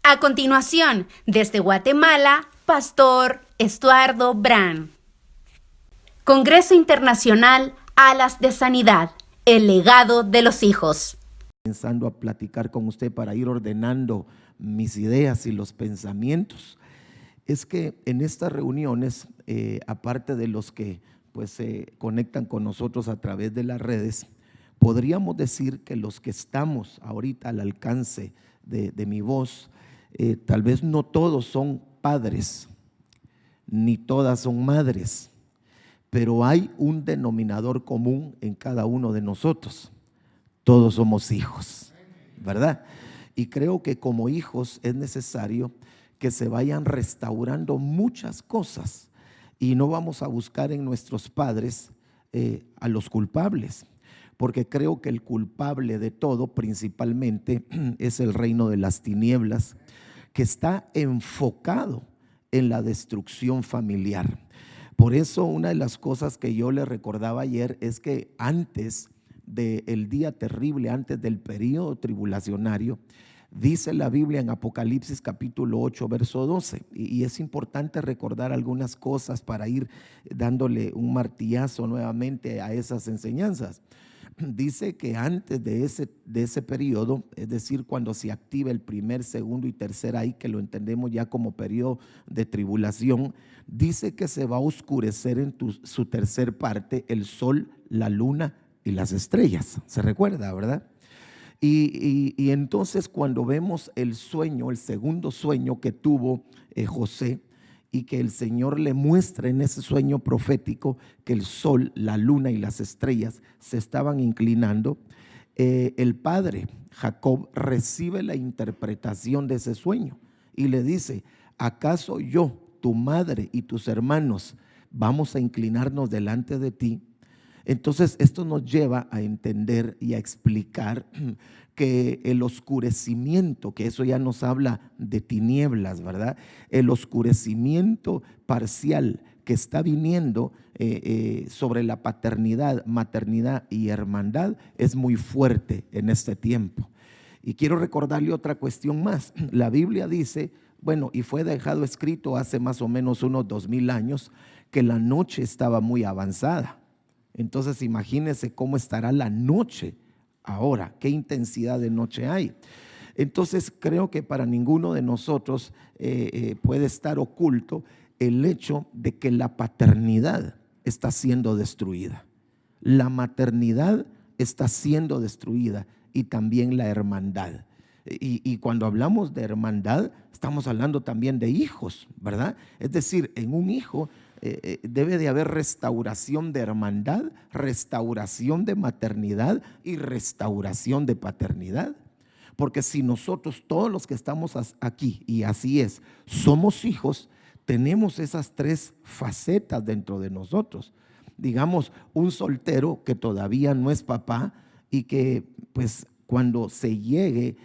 A continuación, desde Guatemala, Pastor Estuardo Brand. Congreso Internacional Alas de Sanidad, el legado de los hijos. Pensando a platicar con usted para ir ordenando mis ideas y los pensamientos. Es que en estas reuniones, aparte de los que pues se conectan con nosotros a través de las redes, podríamos decir que los que estamos ahorita al alcance de mi voz, tal vez no todos son padres, ni todas son madres, pero hay un denominador común en cada uno de nosotros. Todos somos hijos, ¿verdad? Y creo que como hijos es necesario que se vayan restaurando muchas cosas y no vamos a buscar en nuestros padres a los culpables, porque creo que el culpable de todo principalmente es el reino de las tinieblas, que está enfocado en la destrucción familiar. Por eso una de las cosas que yo le recordaba ayer es que antes del día terrible, antes del periodo tribulacionario, dice la Biblia en Apocalipsis capítulo 8 verso 12, y es importante recordar algunas cosas para ir dándole un martillazo nuevamente a esas enseñanzas. Dice que antes de ese periodo, es decir, cuando se activa el primer, segundo y tercer ahí, que lo entendemos ya como periodo de tribulación, dice que se va a oscurecer en su tercer parte el sol, la luna y las estrellas. ¿Se recuerda, verdad? Y entonces cuando vemos el sueño, el segundo sueño que tuvo José, y que el Señor le muestra en ese sueño profético que el sol, la luna y las estrellas se estaban inclinando, el padre Jacob recibe la interpretación de ese sueño y le dice: ¿acaso yo, tu madre y tus hermanos vamos a inclinarnos delante de ti? Entonces esto nos lleva a entender y a explicar que el oscurecimiento, que eso ya nos habla de tinieblas, ¿verdad? El oscurecimiento parcial que está viniendo sobre la paternidad, maternidad y hermandad es muy fuerte en este tiempo. Y quiero recordarle otra cuestión más. La Biblia dice, bueno, y fue dejado escrito hace más o menos unos 2000 años, que la noche estaba muy avanzada. Entonces imagínense cómo estará la noche ahora, qué intensidad de noche hay. Entonces creo que para ninguno de nosotros puede estar oculto el hecho de que la paternidad está siendo destruida. La maternidad está siendo destruida y también la hermandad. Y cuando hablamos de hermandad, estamos hablando también de hijos, ¿verdad? Es decir, en un hijo debe de haber restauración de hermandad, restauración de maternidad y restauración de paternidad. Porque si nosotros, todos los que estamos aquí, y así es, somos hijos, tenemos esas tres facetas dentro de nosotros. Digamos, un soltero que todavía no es papá y que pues cuando se llegue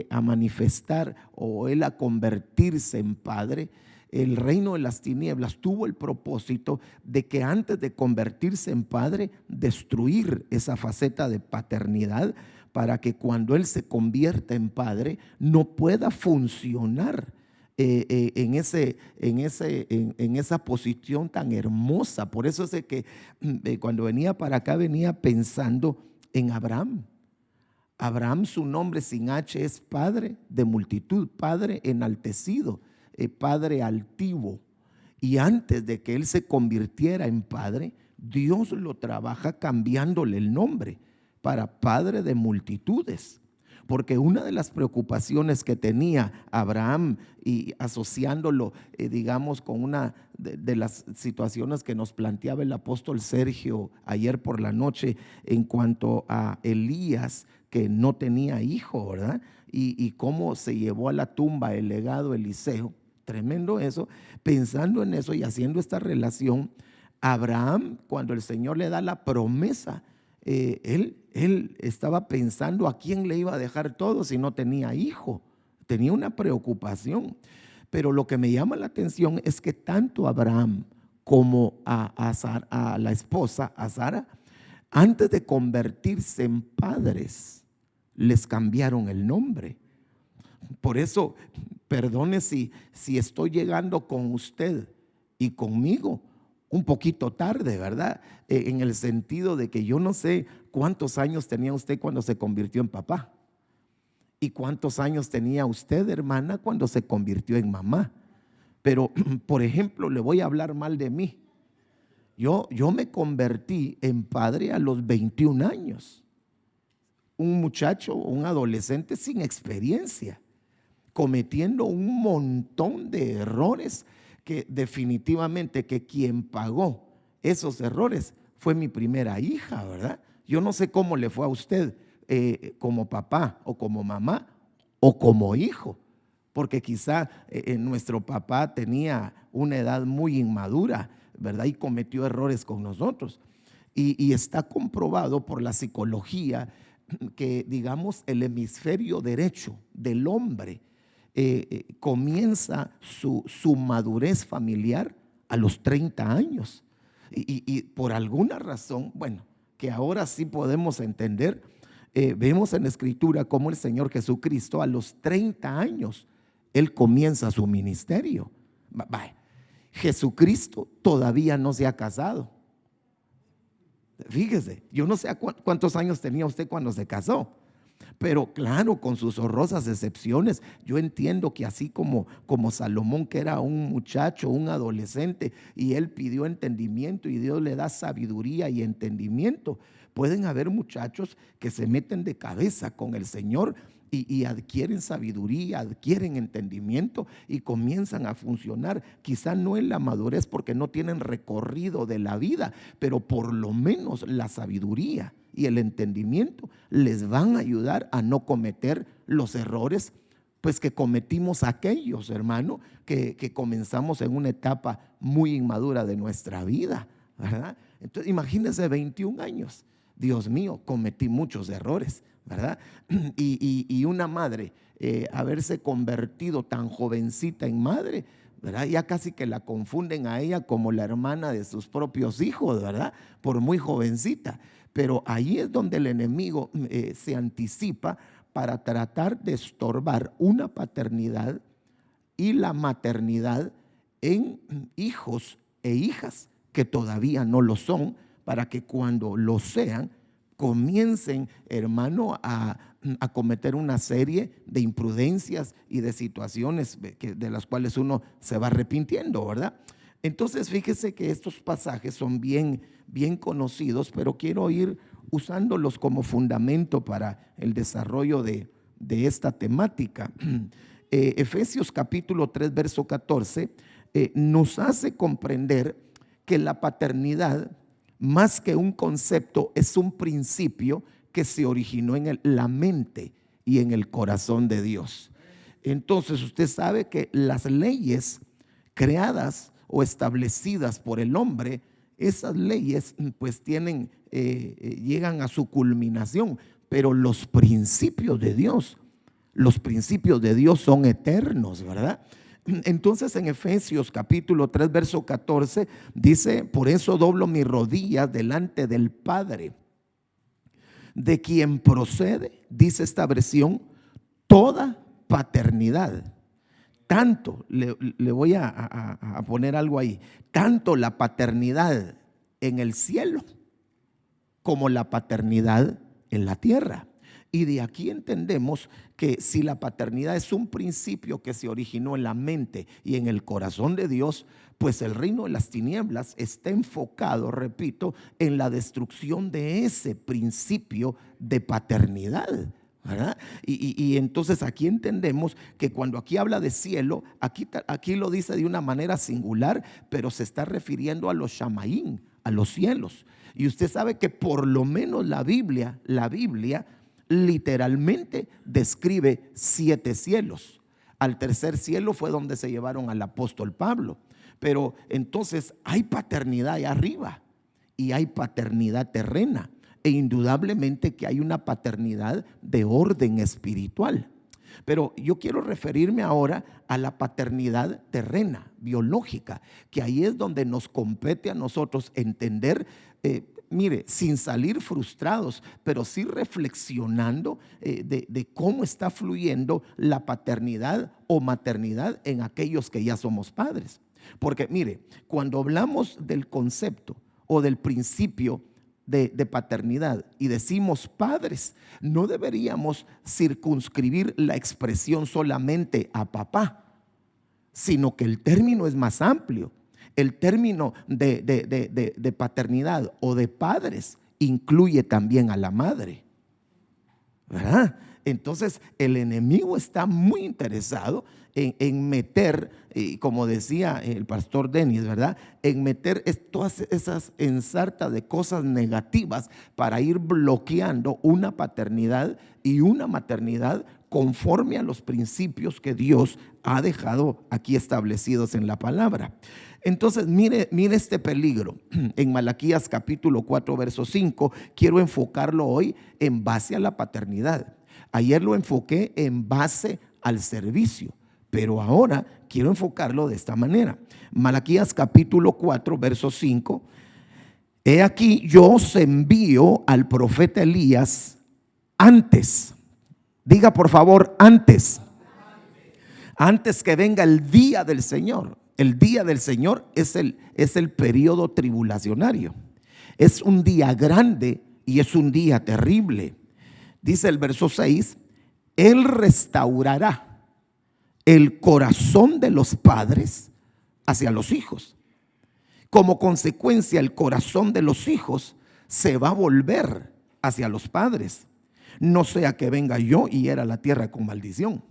a manifestar o él a convertirse en padre, el reino de las tinieblas tuvo el propósito de que antes de convertirse en padre, destruir esa faceta de paternidad para que cuando él se convierta en padre no pueda funcionar en esa posición tan hermosa. Por eso es que cuando venía para acá venía pensando en Abraham. Abraham, su nombre sin H es padre de multitud, padre enaltecido, padre altivo. Y antes de que él se convirtiera en padre, Dios lo trabaja cambiándole el nombre para padre de multitudes. Porque una de las preocupaciones que tenía Abraham, y asociándolo, digamos, con una de las situaciones que nos planteaba el apóstol Sergio ayer por la noche en cuanto a Elías, que no tenía hijo, ¿verdad? Y cómo se llevó a la tumba el legado Eliseo. Tremendo eso. Pensando en eso y haciendo esta relación, Abraham, cuando el Señor le da la promesa, él estaba pensando a quién le iba a dejar todo si no tenía hijo. Tenía una preocupación. Pero lo que me llama la atención es que tanto Abraham como a la esposa, a Sara, antes de convertirse en padres, les cambiaron el nombre. Por eso perdone si estoy llegando con usted y conmigo un poquito tarde, ¿verdad? En el sentido de que yo no sé cuántos años tenía usted cuando se convirtió en papá y cuántos años tenía usted, hermana, cuando se convirtió en mamá. Pero, por ejemplo, le voy a hablar mal de mí. Yo me convertí en padre a los 21 años. Un muchacho, un adolescente sin experiencia, cometiendo un montón de errores que definitivamente que quien pagó esos errores fue mi primera hija, ¿verdad? Yo no sé cómo le fue a usted como papá o como mamá o como hijo, porque quizá nuestro papá tenía una edad muy inmadura, ¿verdad? Y cometió errores con nosotros. Y está comprobado por la psicología que, digamos, el hemisferio derecho del hombre comienza su madurez familiar a los 30 años. Y por alguna razón, bueno, que ahora sí podemos entender, vemos en la Escritura cómo el Señor Jesucristo a los 30 años, Él comienza su ministerio. Jesucristo todavía no se ha casado. Fíjese, yo no sé cuántos años tenía usted cuando se casó, pero claro, con sus honrosas excepciones, yo entiendo que así como Salomón, que era un muchacho, un adolescente, y él pidió entendimiento y Dios le da sabiduría y entendimiento, pueden haber muchachos que se meten de cabeza con el Señor y adquieren sabiduría, adquieren entendimiento y comienzan a funcionar, quizá no en la madurez porque no tienen recorrido de la vida, pero por lo menos la sabiduría y el entendimiento les van a ayudar a no cometer los errores pues que cometimos aquellos, hermano, que comenzamos en una etapa muy inmadura de nuestra vida, ¿verdad? Entonces imagínense 21 años, Dios mío, cometí muchos errores, ¿verdad? Y una madre haberse convertido tan jovencita en madre, ¿verdad? Ya casi que la confunden a ella como la hermana de sus propios hijos, ¿verdad? Por muy jovencita. Pero ahí es donde el enemigo se anticipa para tratar de estorbar una paternidad y la maternidad en hijos e hijas que todavía no lo son, para que cuando lo sean comiencen, hermano, a cometer una serie de imprudencias y de situaciones de las cuales uno se va arrepintiendo, ¿verdad? Entonces fíjese que estos pasajes son bien conocidos, pero quiero ir usándolos como fundamento para el desarrollo de esta temática. Efesios capítulo 3 verso 14 nos hace comprender que la paternidad, más que un concepto, es un principio que se originó en la mente y en el corazón de Dios. Entonces usted sabe que las leyes creadas o establecidas por el hombre, esas leyes pues llegan a su culminación, pero los principios de Dios son eternos, ¿verdad? Entonces en Efesios capítulo 3 verso 14 dice: por eso doblo mis rodillas delante del Padre, de quien procede, dice esta versión, toda paternidad. Tanto, le voy a poner algo ahí, tanto la paternidad en el cielo como la paternidad en la tierra. Y de aquí entendemos que si la paternidad es un principio que se originó en la mente y en el corazón de Dios, pues el reino de las tinieblas está enfocado, repito, en la destrucción de ese principio de paternidad, ¿verdad? Y entonces aquí entendemos que cuando aquí habla de cielo, aquí lo dice de una manera singular, pero se está refiriendo a los Shamaín, a los cielos. Y usted sabe que por lo menos la Biblia literalmente describe 7 cielos. Al tercer cielo fue donde se llevaron al apóstol Pablo. Pero entonces hay paternidad allá arriba y hay paternidad terrena, e indudablemente que hay una paternidad de orden espiritual. Pero yo quiero referirme ahora a la paternidad terrena, biológica, que ahí es donde nos compete a nosotros entender mire, sin salir frustrados, pero sí reflexionando de cómo está fluyendo la paternidad o maternidad en aquellos que ya somos padres. Porque mire, cuando hablamos del concepto o del principio de paternidad y decimos padres, no deberíamos circunscribir la expresión solamente a papá, sino que el término es más amplio. El término de paternidad o de padres incluye también a la madre, ¿verdad? Entonces el enemigo está muy interesado en meter, como decía el pastor Denis, ¿verdad? En meter todas esas ensartas de cosas negativas para ir bloqueando una paternidad y una maternidad conforme a los principios que Dios ha dejado aquí establecidos en la palabra. Entonces, mire este peligro. En Malaquías capítulo 4, verso 5, quiero enfocarlo hoy en base a la paternidad. Ayer lo enfoqué en base al servicio, pero ahora quiero enfocarlo de esta manera. Malaquías capítulo 4, verso 5. He aquí, yo os envío al profeta Elías antes. Diga por favor, antes que venga el día del Señor. El día del Señor es el periodo tribulacionario. Es un día grande y es un día terrible. Dice el verso 6, Él restaurará el corazón de los padres hacia los hijos. Como consecuencia, el corazón de los hijos se va a volver hacia los padres. No sea que venga yo y hiera la tierra con maldición.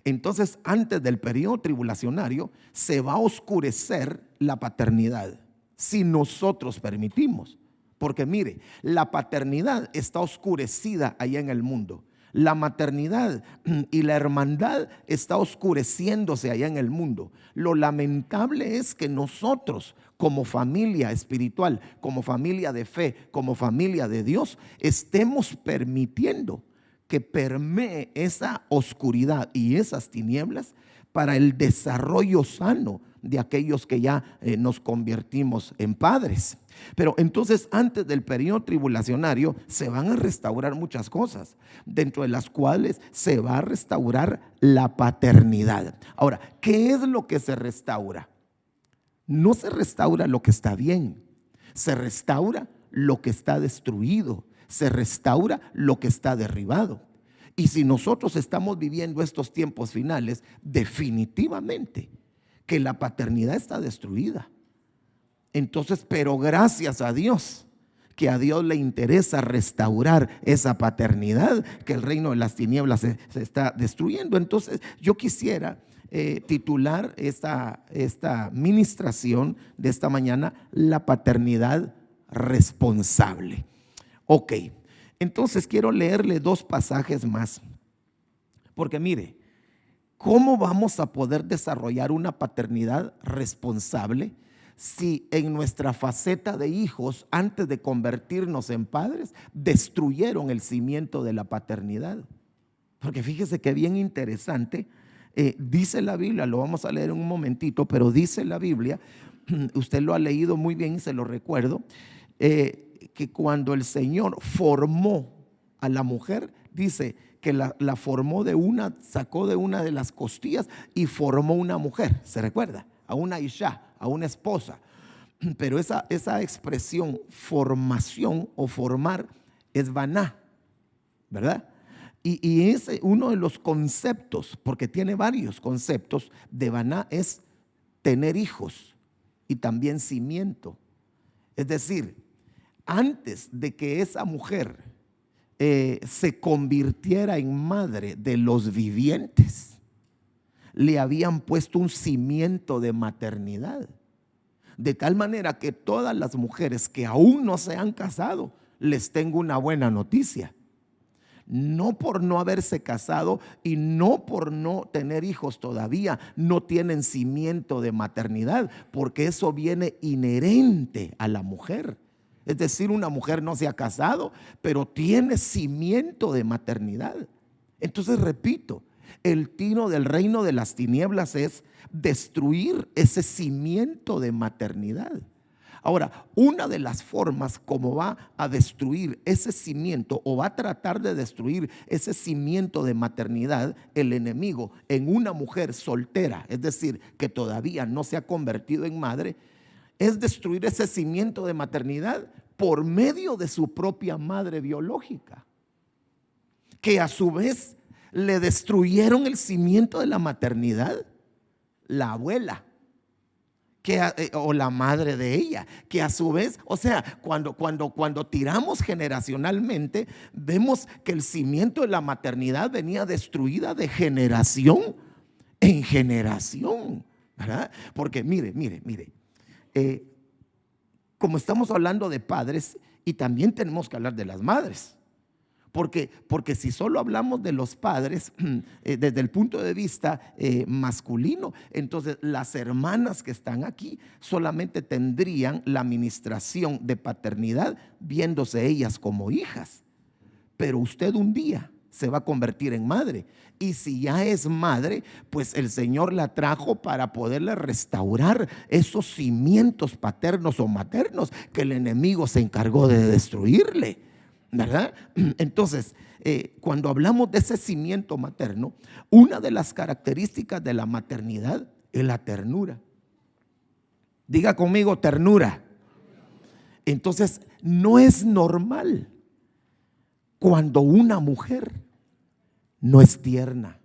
Entonces, antes del periodo tribulacionario, se va a oscurecer la paternidad, si nosotros permitimos. Porque mire, la paternidad está oscurecida allá en el mundo. La maternidad y la hermandad está oscureciéndose allá en el mundo. Lo lamentable es que nosotros, como familia espiritual, como familia de fe, como familia de Dios, estemos permitiendo que permee esa oscuridad y esas tinieblas para el desarrollo sano de aquellos que ya nos convertimos en padres. Pero entonces, antes del periodo tribulacionario se van a restaurar muchas cosas, dentro de las cuales se va a restaurar la paternidad. Ahora, ¿qué es lo que se restaura? No se restaura lo que está bien, se restaura lo que está destruido, se restaura lo que está derribado. Y si nosotros estamos viviendo estos tiempos finales, definitivamente que la paternidad está destruida. Entonces, pero gracias a Dios, que a Dios le interesa restaurar esa paternidad, que el reino de las tinieblas se está destruyendo. Entonces, yo quisiera titular esta ministración de esta mañana, la paternidad responsable. Ok, entonces quiero leerle dos pasajes más, porque mire, ¿cómo vamos a poder desarrollar una paternidad responsable si en nuestra faceta de hijos, antes de convertirnos en padres, destruyeron el cimiento de la paternidad? Porque fíjese que bien interesante, dice la Biblia, lo vamos a leer en un momentito, pero dice la Biblia, usted lo ha leído muy bien y se lo recuerdo, que cuando el Señor formó a la mujer, dice que la formó sacó de una de las costillas y formó una mujer, ¿se recuerda? A una isha, a una esposa. Pero esa expresión formación o formar es baná, ¿verdad? Y es uno de los conceptos, porque tiene varios conceptos de baná, es tener hijos y también cimiento. Es decir, antes de que esa mujer se convirtiera en madre de los vivientes, le habían puesto un cimiento de maternidad, de tal manera que todas las mujeres que aún no se han casado, les tengo una buena noticia. No por no haberse casado y no por no tener hijos todavía, no tienen cimiento de maternidad, porque eso viene inherente a la mujer. Es decir, una mujer no se ha casado, pero tiene cimiento de maternidad. Entonces, repito, el tino del reino de las tinieblas es destruir ese cimiento de maternidad. Ahora, una de las formas como va a destruir ese cimiento o va a tratar de destruir ese cimiento de maternidad, el enemigo, en una mujer soltera, es decir, que todavía no se ha convertido en madre, es destruir ese cimiento de maternidad por medio de su propia madre biológica, que a su vez le destruyeron el cimiento de la maternidad, la abuela. O la madre de ella, que a su vez, o sea, cuando tiramos generacionalmente, vemos que el cimiento de la maternidad venía destruida de generación en generación, ¿verdad? Porque mire, como estamos hablando de padres, y también tenemos que hablar de las madres. Porque si solo hablamos de los padres desde el punto de vista masculino, entonces las hermanas que están aquí solamente tendrían la administración de paternidad viéndose ellas como hijas. Pero usted un día se va a convertir en madre. Y si ya es madre, pues el Señor la trajo para poderle restaurar esos cimientos paternos o maternos que el enemigo se encargó de destruirle, ¿verdad? Entonces, cuando hablamos de ese cimiento materno, una de las características de la maternidad es la ternura. Diga conmigo, ternura. Entonces, no es normal cuando una mujer no es tierna.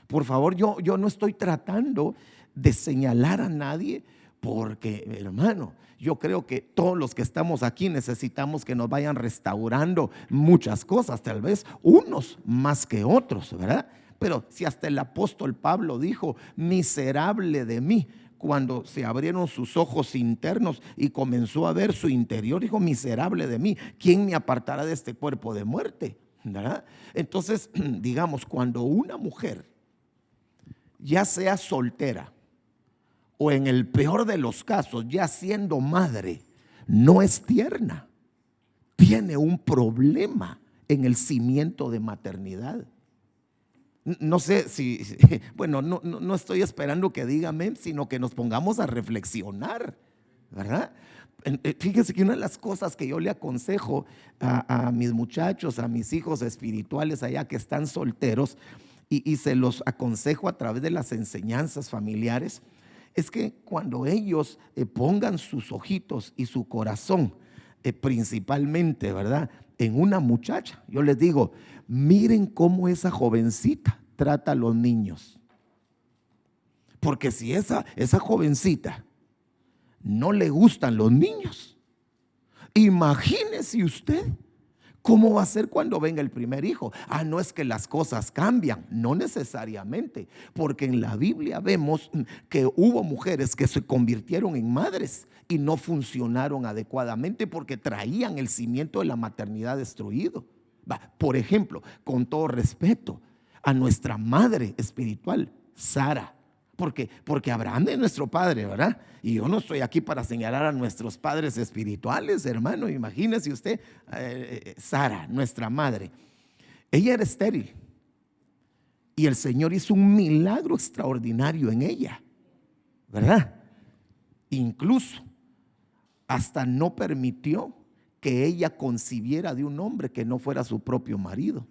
Por favor, yo no estoy tratando de señalar a nadie, porque, hermano, yo creo que todos los que estamos aquí necesitamos que nos vayan restaurando muchas cosas, tal vez unos más que otros, ¿verdad? Pero si hasta el apóstol Pablo dijo, miserable de mí, cuando se abrieron sus ojos internos y comenzó a ver su interior, dijo, miserable de mí, ¿quién me apartará de este cuerpo de muerte? ¿Verdad? Entonces, digamos, cuando una mujer, ya sea soltera, o en el peor de los casos, ya siendo madre, no es tierna, tiene un problema en el cimiento de maternidad. No sé bueno, no estoy esperando que diga amén, sino que nos pongamos a reflexionar, ¿verdad? Fíjense que una de las cosas que yo le aconsejo a mis muchachos, a mis hijos espirituales allá que están solteros, y se los aconsejo a través de las enseñanzas familiares, es que cuando ellos pongan sus ojitos y su corazón, principalmente, ¿verdad?, en una muchacha, yo les digo, miren cómo esa jovencita trata a los niños. Porque si esa jovencita no le gustan los niños, imagínese usted ¿cómo va a ser cuando venga el primer hijo? No es que las cosas cambian, no necesariamente, porque en la Biblia vemos que hubo mujeres que se convirtieron en madres y no funcionaron adecuadamente porque traían el cimiento de la maternidad destruido. Por ejemplo, con todo respeto, a nuestra madre espiritual, Sara. Porque Abraham es nuestro padre, ¿verdad? Y yo no estoy aquí para señalar a nuestros padres espirituales, hermano. Imagínese usted, Sara, nuestra madre. Ella era estéril y el Señor hizo un milagro extraordinario en ella, ¿verdad? Incluso hasta no permitió que ella concibiera de un hombre que no fuera su propio marido.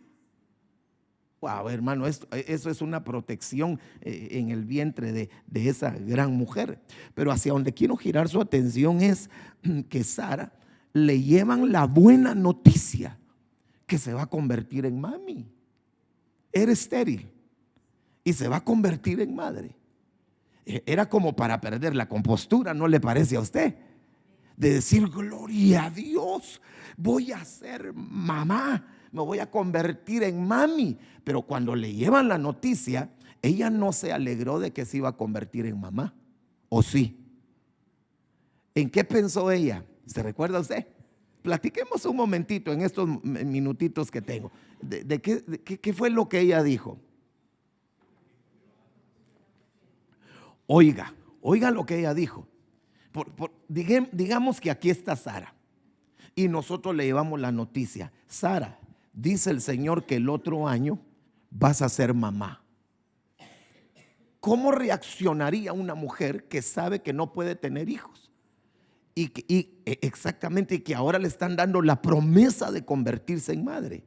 Wow, hermano, eso es una protección en el vientre de esa gran mujer. Pero hacia donde quiero girar su atención es que Sara le llevan la buena noticia que se va a convertir en mami. Era estéril y se va a convertir en madre. Era como para perder la compostura, ¿no le parece a usted? De decir, gloria a Dios, voy a ser mamá, me voy a convertir en mami. Pero cuando le llevan la noticia, ella no se alegró de que se iba a convertir en mamá. ¿O sí? ¿En qué pensó ella? ¿Se recuerda usted? Platiquemos un momentito en estos minutitos que tengo. ¿De qué fue lo que ella dijo? Oiga lo que ella dijo. Digamos que aquí está Sara y nosotros le llevamos la noticia. Sara, dice el Señor que el otro año vas a ser mamá. ¿Cómo reaccionaría una mujer que sabe que no puede tener hijos? Exactamente, y que ahora le están dando la promesa de convertirse en madre.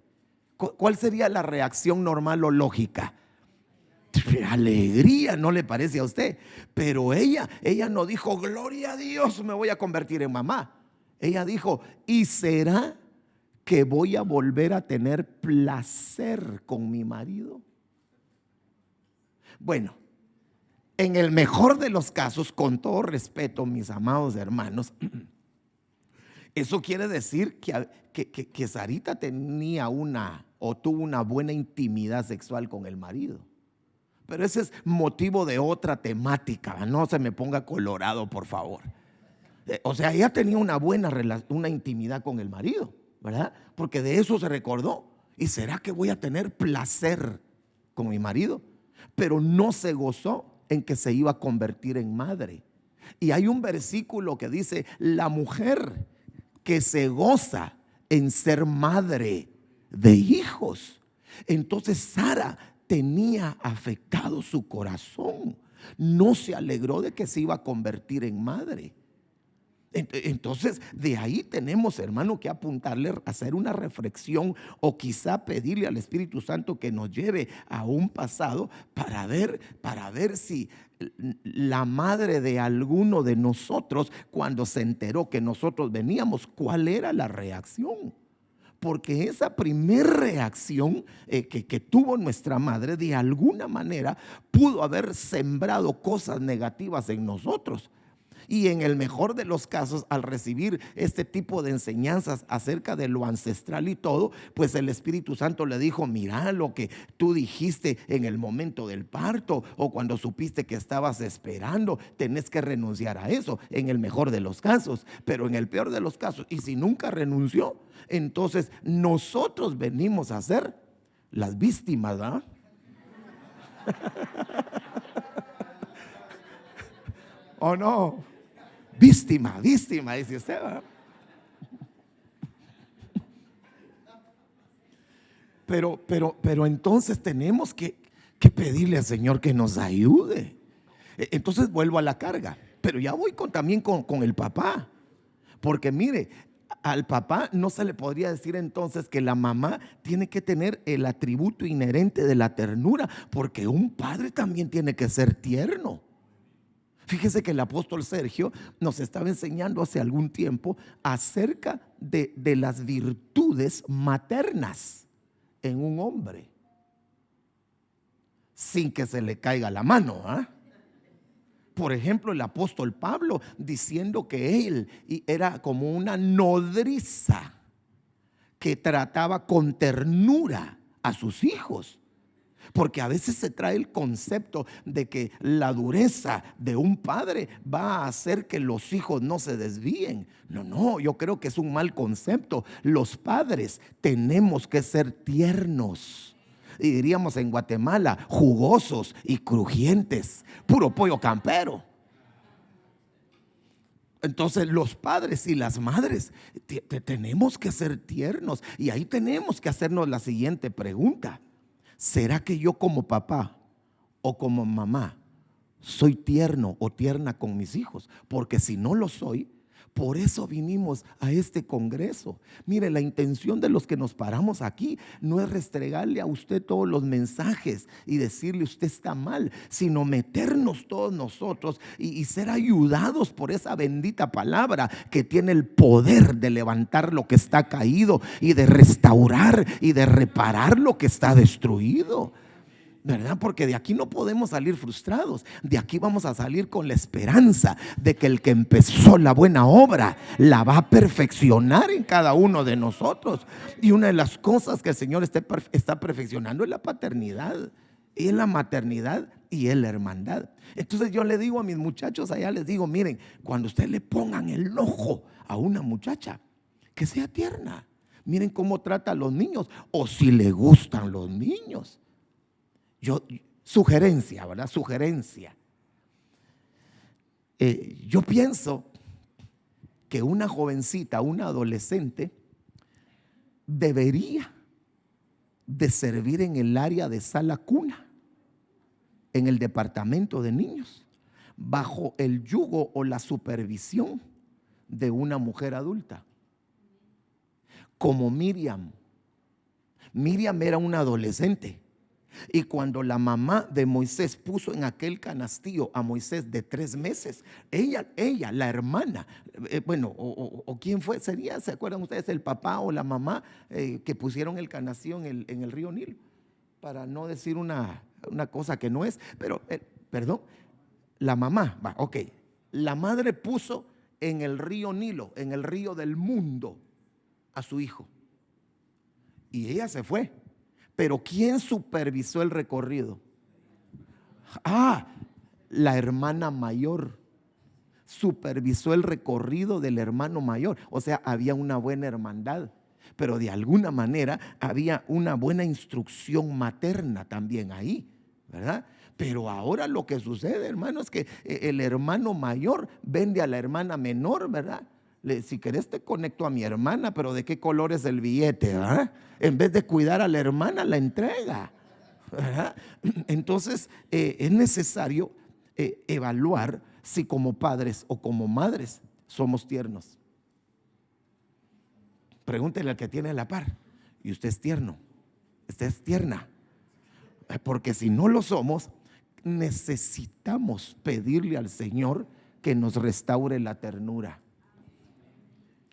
¿Cuál sería la reacción normal o lógica? Alegría, ¿no le parece a usted? Pero ella no dijo, gloria a Dios, me voy a convertir en mamá. Ella dijo, ¿y será que voy a volver a tener placer con mi marido? Bueno, en el mejor de los casos, con todo respeto, mis amados hermanos, eso quiere decir que Sarita tenía tuvo una buena intimidad sexual con el marido. Pero ese es motivo de otra temática. No se me ponga colorado, por favor. O sea, ella tenía una buena una intimidad con el marido, ¿verdad? Porque de eso se recordó. ¿Y será que voy a tener placer con mi marido? Pero no se gozó en que se iba a convertir en madre. Y hay un versículo que dice, la mujer que se goza en ser madre de hijos. Entonces Sara tenía afectado su corazón. No se alegró de que se iba a convertir en madre. Entonces, de ahí tenemos, hermano, que apuntarle a hacer una reflexión o quizá pedirle al Espíritu Santo que nos lleve a un pasado para ver si la madre de alguno de nosotros, cuando se enteró que nosotros veníamos, ¿cuál era la reacción? Porque esa primera reacción que tuvo nuestra madre, de alguna manera pudo haber sembrado cosas negativas en nosotros. Y en el mejor de los casos, al recibir este tipo de enseñanzas acerca de lo ancestral y todo, pues el Espíritu Santo le dijo, mira lo que tú dijiste en el momento del parto o cuando supiste que estabas esperando, tenés que renunciar a eso, en el mejor de los casos. Pero en el peor de los casos, y si nunca renunció, entonces nosotros venimos a ser las víctimas, ¿verdad? ¿O no? Víctima, dice usted, ¿verdad? Pero entonces tenemos que pedirle al Señor que nos ayude. Entonces vuelvo a la carga, pero ya voy también con el papá. Porque mire, al papá no se le podría decir entonces que la mamá tiene que tener el atributo inherente de la ternura, porque un padre también tiene que ser tierno. Fíjese que el apóstol Sergio nos estaba enseñando hace algún tiempo acerca de las virtudes maternas en un hombre, sin que se le caiga la mano, ¿eh? Por ejemplo, el apóstol Pablo diciendo que él era como una nodriza que trataba con ternura a sus hijos. Porque a veces se trae el concepto de que la dureza de un padre va a hacer que los hijos no se desvíen. No, yo creo que es un mal concepto. Los padres tenemos que ser tiernos. Y diríamos en Guatemala, jugosos y crujientes, puro pollo campero. Entonces los padres y las madres tenemos que ser tiernos. Y ahí tenemos que hacernos la siguiente pregunta. ¿Será que yo como papá o como mamá soy tierno o tierna con mis hijos? Porque si no lo soy, por eso vinimos a este congreso. Mire, la intención de los que nos paramos aquí no es restregarle a usted todos los mensajes y decirle usted está mal, sino meternos todos nosotros y ser ayudados por esa bendita palabra que tiene el poder de levantar lo que está caído y de restaurar y de reparar lo que está destruido. ¿Verdad? Porque de aquí no podemos salir frustrados. De aquí vamos a salir con la esperanza de que el que empezó la buena obra la va a perfeccionar en cada uno de nosotros. Y una de las cosas que el Señor está perfeccionando es la paternidad, y es la maternidad y es la hermandad. Entonces yo le digo a mis muchachos allá, les digo, miren, cuando ustedes le pongan el ojo a una muchacha, que sea tierna. Miren cómo trata a los niños, o si le gustan los niños. Sugerencia, ¿verdad? Sugerencia. Yo pienso que una jovencita, una adolescente, debería de servir en el área de sala cuna, en el departamento de niños, bajo el yugo o la supervisión de una mujer adulta. Como Miriam. Miriam era una adolescente. Y cuando la mamá de Moisés puso en aquel canastillo a Moisés de 3 meses, ella, la hermana, o quién fue, sería, ¿se acuerdan ustedes? El papá o la mamá que pusieron el canastillo en el río Nilo, para no decir una cosa que no es, pero, perdón, la mamá, la madre puso en el río Nilo, en el río del mundo, a su hijo. Y ella se fue. Pero ¿quién supervisó el recorrido? La hermana mayor supervisó el recorrido del hermano mayor. O sea, había una buena hermandad, pero de alguna manera había una buena instrucción materna también ahí, ¿verdad? Pero ahora lo que sucede, hermano, es que el hermano mayor vende a la hermana menor, ¿verdad? Si querés te conecto a mi hermana, pero ¿de qué color es el billete? ¿Verdad? En vez de cuidar a la hermana, la entrega, ¿verdad? Entonces es necesario evaluar si como padres o como madres somos tiernos. Pregúntele al que tiene a la par: ¿y usted es tierno? ¿Usted es tierna? Porque si no lo somos, necesitamos pedirle al Señor que nos restaure la ternura.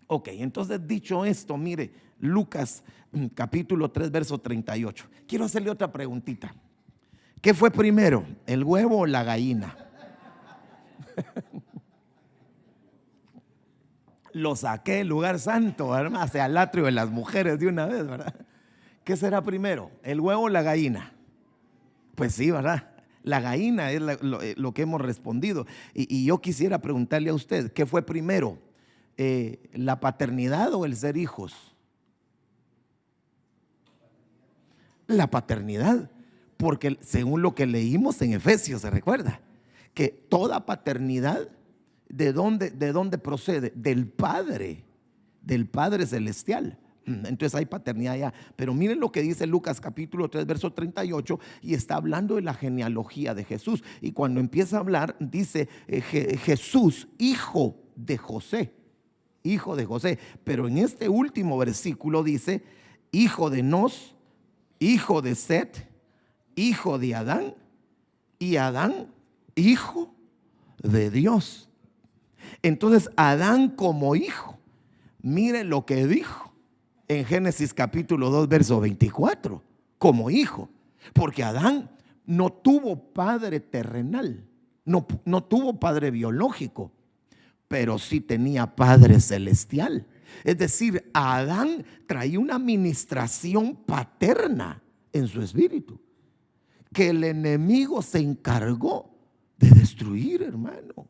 Ok, entonces dicho esto, mire, Lucas capítulo 3, verso 38. Quiero hacerle otra preguntita. ¿Qué fue primero, el huevo o la gallina? Lo saqué del lugar santo, ¿verdad? Hacia el atrio de las mujeres de una vez, ¿verdad? ¿Qué será primero, el huevo o la gallina? Pues sí, ¿verdad? La gallina es lo que hemos respondido. Y yo quisiera preguntarle a usted, ¿qué fue primero? ¿La paternidad o el ser hijos? La paternidad, porque según lo que leímos en Efesios, se recuerda que toda paternidad, ¿de dónde procede? Del Padre celestial. Entonces hay paternidad ya. Pero miren lo que dice Lucas capítulo 3, verso 38, y está hablando de la genealogía de Jesús. Y cuando empieza a hablar, dice Jesús, hijo de José. Hijo de José, pero en este último versículo dice hijo de Nos, hijo de Set, hijo de Adán, y Adán, hijo de Dios. Entonces Adán como hijo, mire lo que dijo en Génesis capítulo 2, verso 24, como hijo, porque Adán no tuvo padre terrenal, no tuvo padre biológico, pero sí tenía Padre celestial. Es decir, Adán traía una administración paterna en su espíritu, que el enemigo se encargó de destruir, hermano.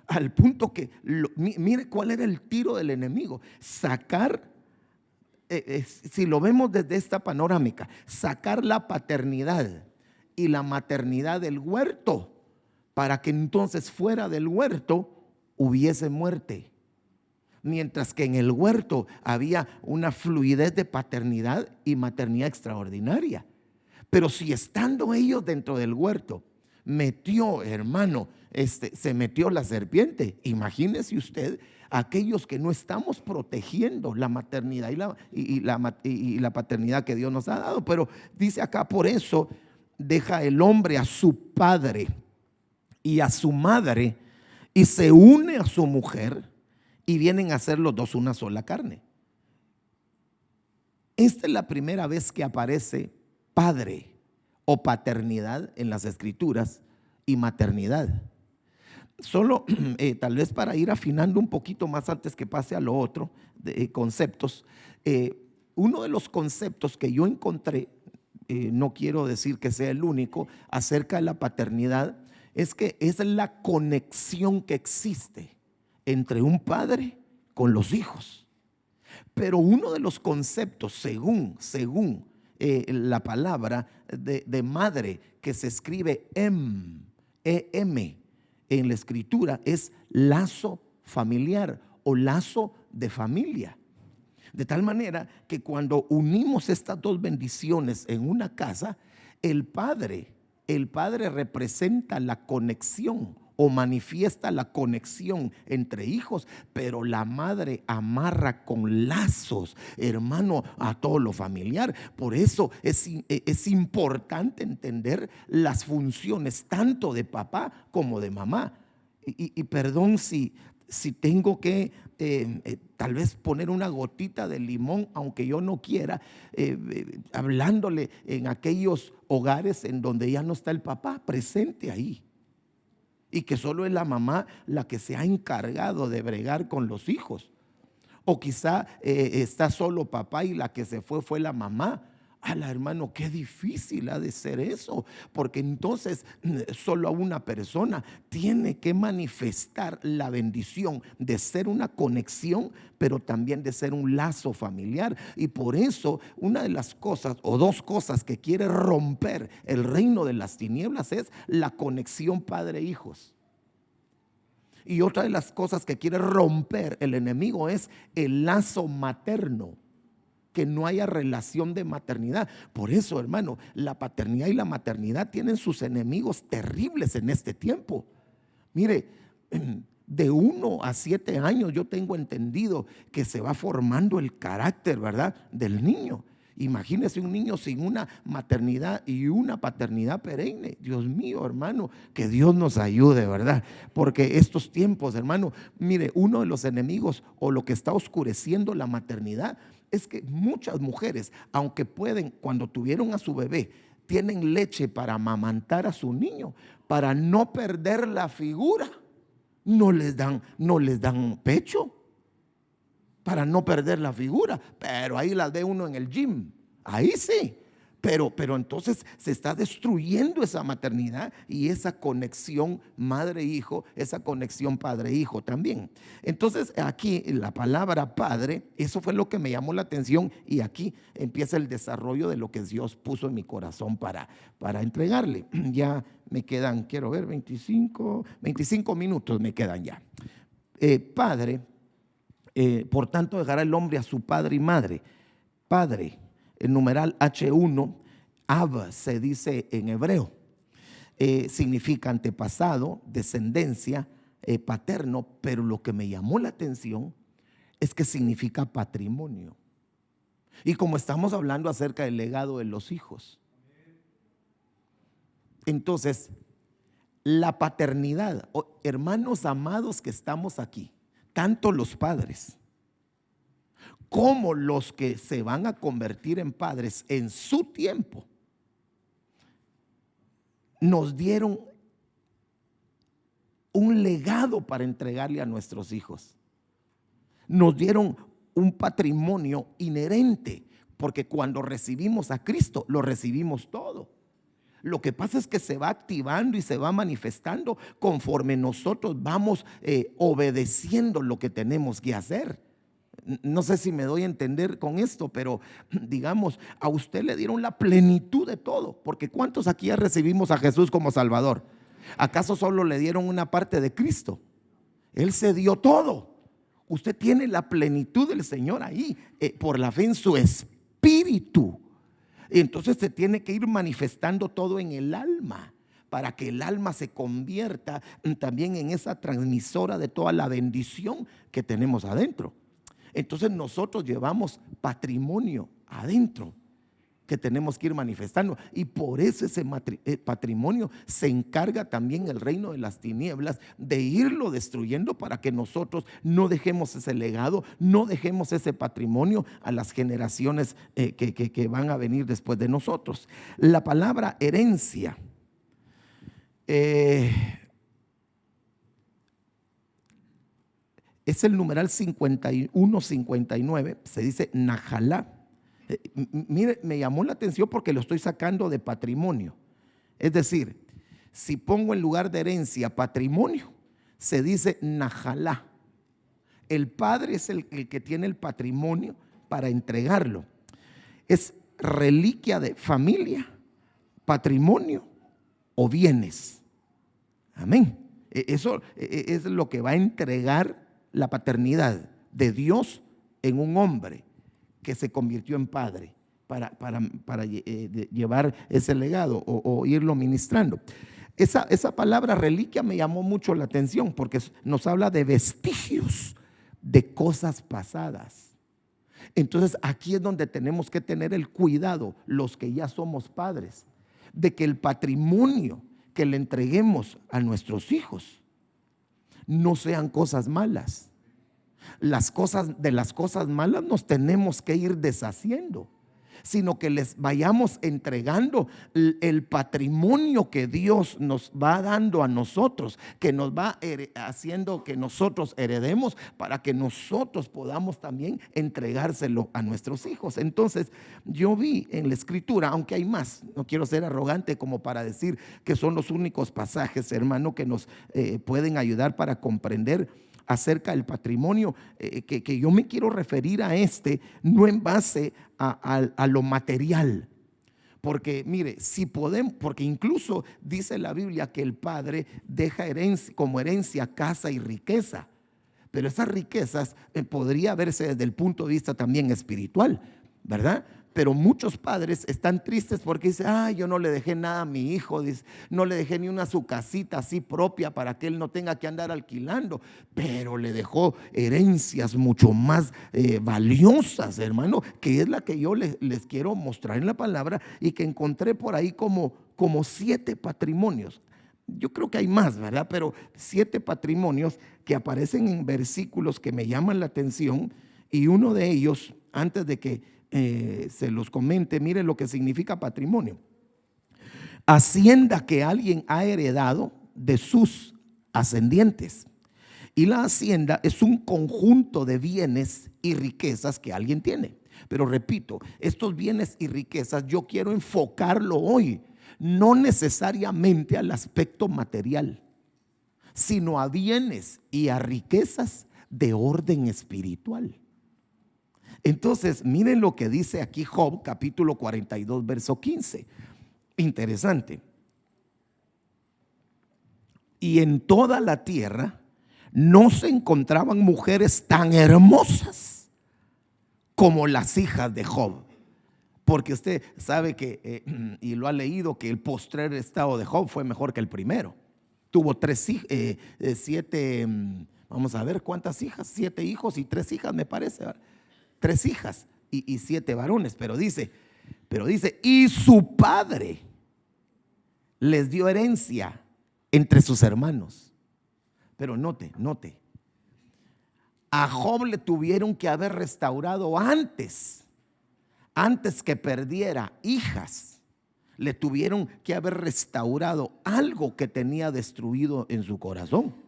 Al punto que, mire cuál era el tiro del enemigo: sacar, si lo vemos desde esta panorámica, sacar la paternidad y la maternidad del huerto, para que entonces fuera del huerto hubiese muerte, mientras que en el huerto había una fluidez de paternidad y maternidad extraordinaria. Pero si estando ellos dentro del huerto metió, hermano, se metió la serpiente, imagínese usted aquellos que no estamos protegiendo la maternidad y la paternidad que Dios nos ha dado. Pero dice acá: por eso deja el hombre a su padre y a su madre, y se une a su mujer, y vienen a ser los dos una sola carne. Esta es la primera vez que aparece padre o paternidad en las escrituras y maternidad. Solo tal vez para ir afinando un poquito más antes que pase a lo otro, de conceptos. Uno de los conceptos que yo encontré, no quiero decir que sea el único, acerca de la paternidad, es que es la conexión que existe entre un padre con los hijos. Pero uno de los conceptos, según la palabra de madre, que se escribe EM en la escritura, es lazo familiar o lazo de familia. De tal manera que cuando unimos estas dos bendiciones en una casa, el padre representa la conexión o manifiesta la conexión entre hijos, pero la madre amarra con lazos, hermano, a todo lo familiar. Por eso es importante entender las funciones tanto de papá como de mamá. Y perdón si tengo que tal vez poner una gotita de limón, aunque yo no quiera, hablándole en aquellos hogares en donde ya no está el papá presente ahí, y que solo es la mamá la que se ha encargado de bregar con los hijos. O quizá está solo papá y la que se fue la mamá. Hermano, qué difícil ha de ser eso, porque entonces solo una persona tiene que manifestar la bendición de ser una conexión, pero también de ser un lazo familiar. Y por eso una de las cosas o dos cosas que quiere romper el reino de las tinieblas es la conexión padre-hijos. Y otra de las cosas que quiere romper el enemigo es el lazo materno, que no haya relación de maternidad. Por eso, hermano, la paternidad y la maternidad tienen sus enemigos terribles en este tiempo. Mire, de 1 a 7 años yo tengo entendido que se va formando el carácter, ¿verdad?, del niño. Imagínese un niño sin una maternidad y una paternidad perenne. Dios mío, hermano, que Dios nos ayude, ¿verdad? Porque estos tiempos, hermano, mire, uno de los enemigos o lo que está oscureciendo la maternidad es que muchas mujeres, aunque pueden, cuando tuvieron a su bebé, tienen leche para amamantar a su niño, para no perder la figura, no les dan pecho, para no perder la figura, pero ahí las ve uno en el gym, ahí sí, pero entonces se está destruyendo esa maternidad y esa conexión madre-hijo, esa conexión padre-hijo también. Entonces aquí la palabra padre, eso fue lo que me llamó la atención, y aquí empieza el desarrollo de lo que Dios puso en mi corazón para entregarle. Ya me quedan, quiero ver, 25 minutos me quedan ya. Padre. Por tanto dejará el hombre a su padre y madre. Padre, el numeral H1, Ab se dice en hebreo, significa antepasado, descendencia, paterno, pero lo que me llamó la atención es que significa patrimonio. Y como estamos hablando acerca del legado de los hijos, entonces la paternidad, hermanos amados que estamos aquí, tanto los padres como los que se van a convertir en padres en su tiempo, nos dieron un legado para entregarle a nuestros hijos. Nos dieron un patrimonio inherente, porque cuando recibimos a Cristo, lo recibimos todo. Lo que pasa es que se va activando y se va manifestando conforme nosotros vamos obedeciendo lo que tenemos que hacer. No sé si me doy a entender con esto, pero digamos, a usted le dieron la plenitud de todo, porque ¿cuántos aquí ya recibimos a Jesús como Salvador? ¿Acaso solo le dieron una parte de Cristo? Él se dio todo. Usted tiene la plenitud del Señor ahí, por la fe en su espíritu. Entonces se tiene que ir manifestando todo en el alma, para que el alma se convierta también en esa transmisora de toda la bendición que tenemos adentro. Entonces nosotros llevamos patrimonio adentro que tenemos que ir manifestando, y por eso ese patrimonio se encarga también el reino de las tinieblas de irlo destruyendo, para que nosotros no dejemos ese legado, no dejemos ese patrimonio a las generaciones que van a venir después de nosotros. La palabra herencia es el numeral 51-59, se dice Najalá. Mire, me llamó la atención porque lo estoy sacando de patrimonio. Es decir, si pongo en lugar de herencia patrimonio, se dice Najalá. El padre es el que tiene el patrimonio para entregarlo. Es reliquia de familia, patrimonio o bienes. Amén. Eso es lo que va a entregar la paternidad de Dios en un hombre que se convirtió en padre, para llevar ese legado o irlo ministrando. Esa palabra reliquia me llamó mucho la atención porque nos habla de vestigios de cosas pasadas. Entonces aquí es donde tenemos que tener el cuidado, los que ya somos padres, de que el patrimonio que le entreguemos a nuestros hijos no sean cosas malas. Las cosas malas nos tenemos que ir deshaciendo, sino que les vayamos entregando el patrimonio que Dios nos va dando a nosotros, que nos va haciendo que nosotros heredemos, para que nosotros podamos también entregárselo a nuestros hijos. Entonces yo vi en la escritura, aunque hay más, no quiero ser arrogante como para decir que son los únicos pasajes, hermano, que nos pueden ayudar para comprender acerca del patrimonio, que yo me quiero referir a no en base a lo material, porque mire, si podemos, porque incluso dice la Biblia que el padre deja como herencia casa y riqueza, pero esas riquezas podría verse desde el punto de vista también espiritual, ¿verdad? Pero muchos padres están tristes porque dicen: yo no le dejé nada a mi hijo, dice, no le dejé ni una su casita así propia para que él no tenga que andar alquilando, pero le dejó herencias mucho más valiosas, hermano, que es la que yo les quiero mostrar en la palabra, y que encontré por ahí como 7 patrimonios. Yo creo que hay más, ¿verdad? Pero 7 patrimonios que aparecen en versículos que me llaman la atención, y uno de ellos, antes de que se los comente, miren lo que significa patrimonio: hacienda que alguien ha heredado de sus ascendientes. Y la hacienda es un conjunto de bienes y riquezas que alguien tiene. Pero repito, estos bienes y riquezas yo quiero enfocarlo hoy, no necesariamente al aspecto material, sino a bienes y a riquezas de orden espiritual. Entonces, miren lo que dice aquí Job, capítulo 42, verso 15. Interesante. Y en toda la tierra no se encontraban mujeres tan hermosas como las hijas de Job. Porque usted sabe que, y lo ha leído, que el postrer estado de Job fue mejor que el primero. Tuvo 7, vamos a ver cuántas hijas, 7 hijos y 3 hijas, me parece, ¿verdad? 3 hijas y 7 varones, pero dice, y su padre les dio herencia entre sus hermanos. Pero note, a Job le tuvieron que haber restaurado antes que perdiera hijas, le tuvieron que haber restaurado algo que tenía destruido en su corazón.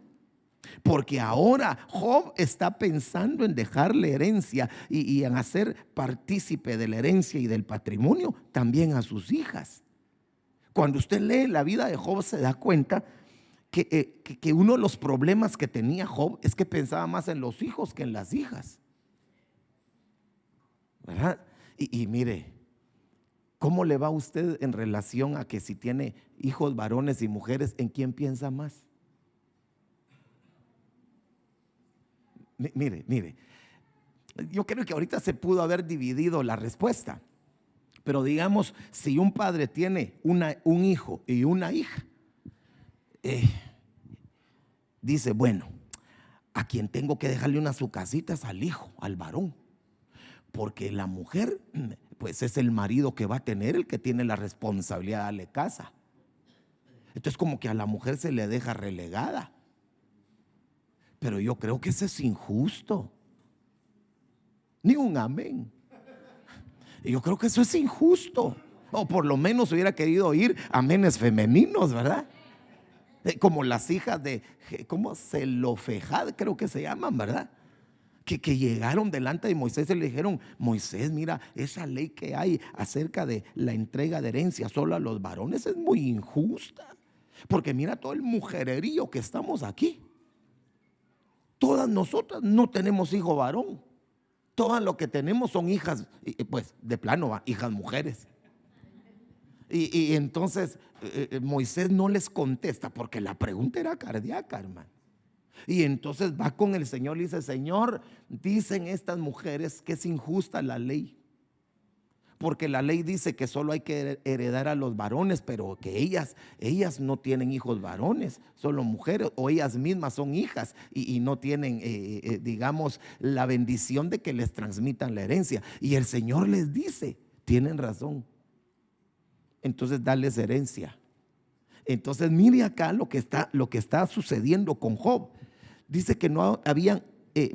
Porque ahora Job está pensando en dejarle herencia y en hacer partícipe de la herencia y del patrimonio también a sus hijas. Cuando usted lee la vida de Job se da cuenta que uno de los problemas que tenía Job es que pensaba más en los hijos que en las hijas, ¿verdad? Y mire, ¿cómo le va a usted en relación a que si tiene hijos varones y mujeres, en quién piensa más? Mire, yo creo que ahorita se pudo haber dividido la respuesta, pero digamos, si un padre tiene un hijo y una hija, dice: bueno, a quien tengo que dejarle una su casita es al hijo, al varón, porque la mujer pues es el marido que va a tener, el que tiene la responsabilidad de darle casa. Entonces como que a la mujer se le deja relegada. Pero yo creo que eso es injusto. Ni un amén. Yo creo que eso es injusto. O por lo menos hubiera querido oír amenes femeninos, ¿verdad? Como las hijas de, ¿cómo? Zelofejad, creo que se llaman, ¿verdad? Que llegaron delante de Moisés y le dijeron: Moisés, mira, esa ley que hay acerca de la entrega de herencia solo a los varones es muy injusta. Porque mira todo el mujererío que estamos aquí. Todas nosotras no tenemos hijo varón. Todas lo que tenemos son hijas, pues de plano, hijas mujeres. Y entonces Moisés no les contesta porque la pregunta era cardíaca, hermano. Y entonces va con el Señor y dice: Señor, dicen estas mujeres que es injusta la ley, porque la ley dice que solo hay que heredar a los varones, pero que ellas no tienen hijos varones, solo mujeres, o ellas mismas son hijas y no tienen, digamos, la bendición de que les transmitan la herencia. Y el Señor les dice, tienen razón, entonces dales herencia. Entonces mire acá lo que está sucediendo con Job. Dice que no habían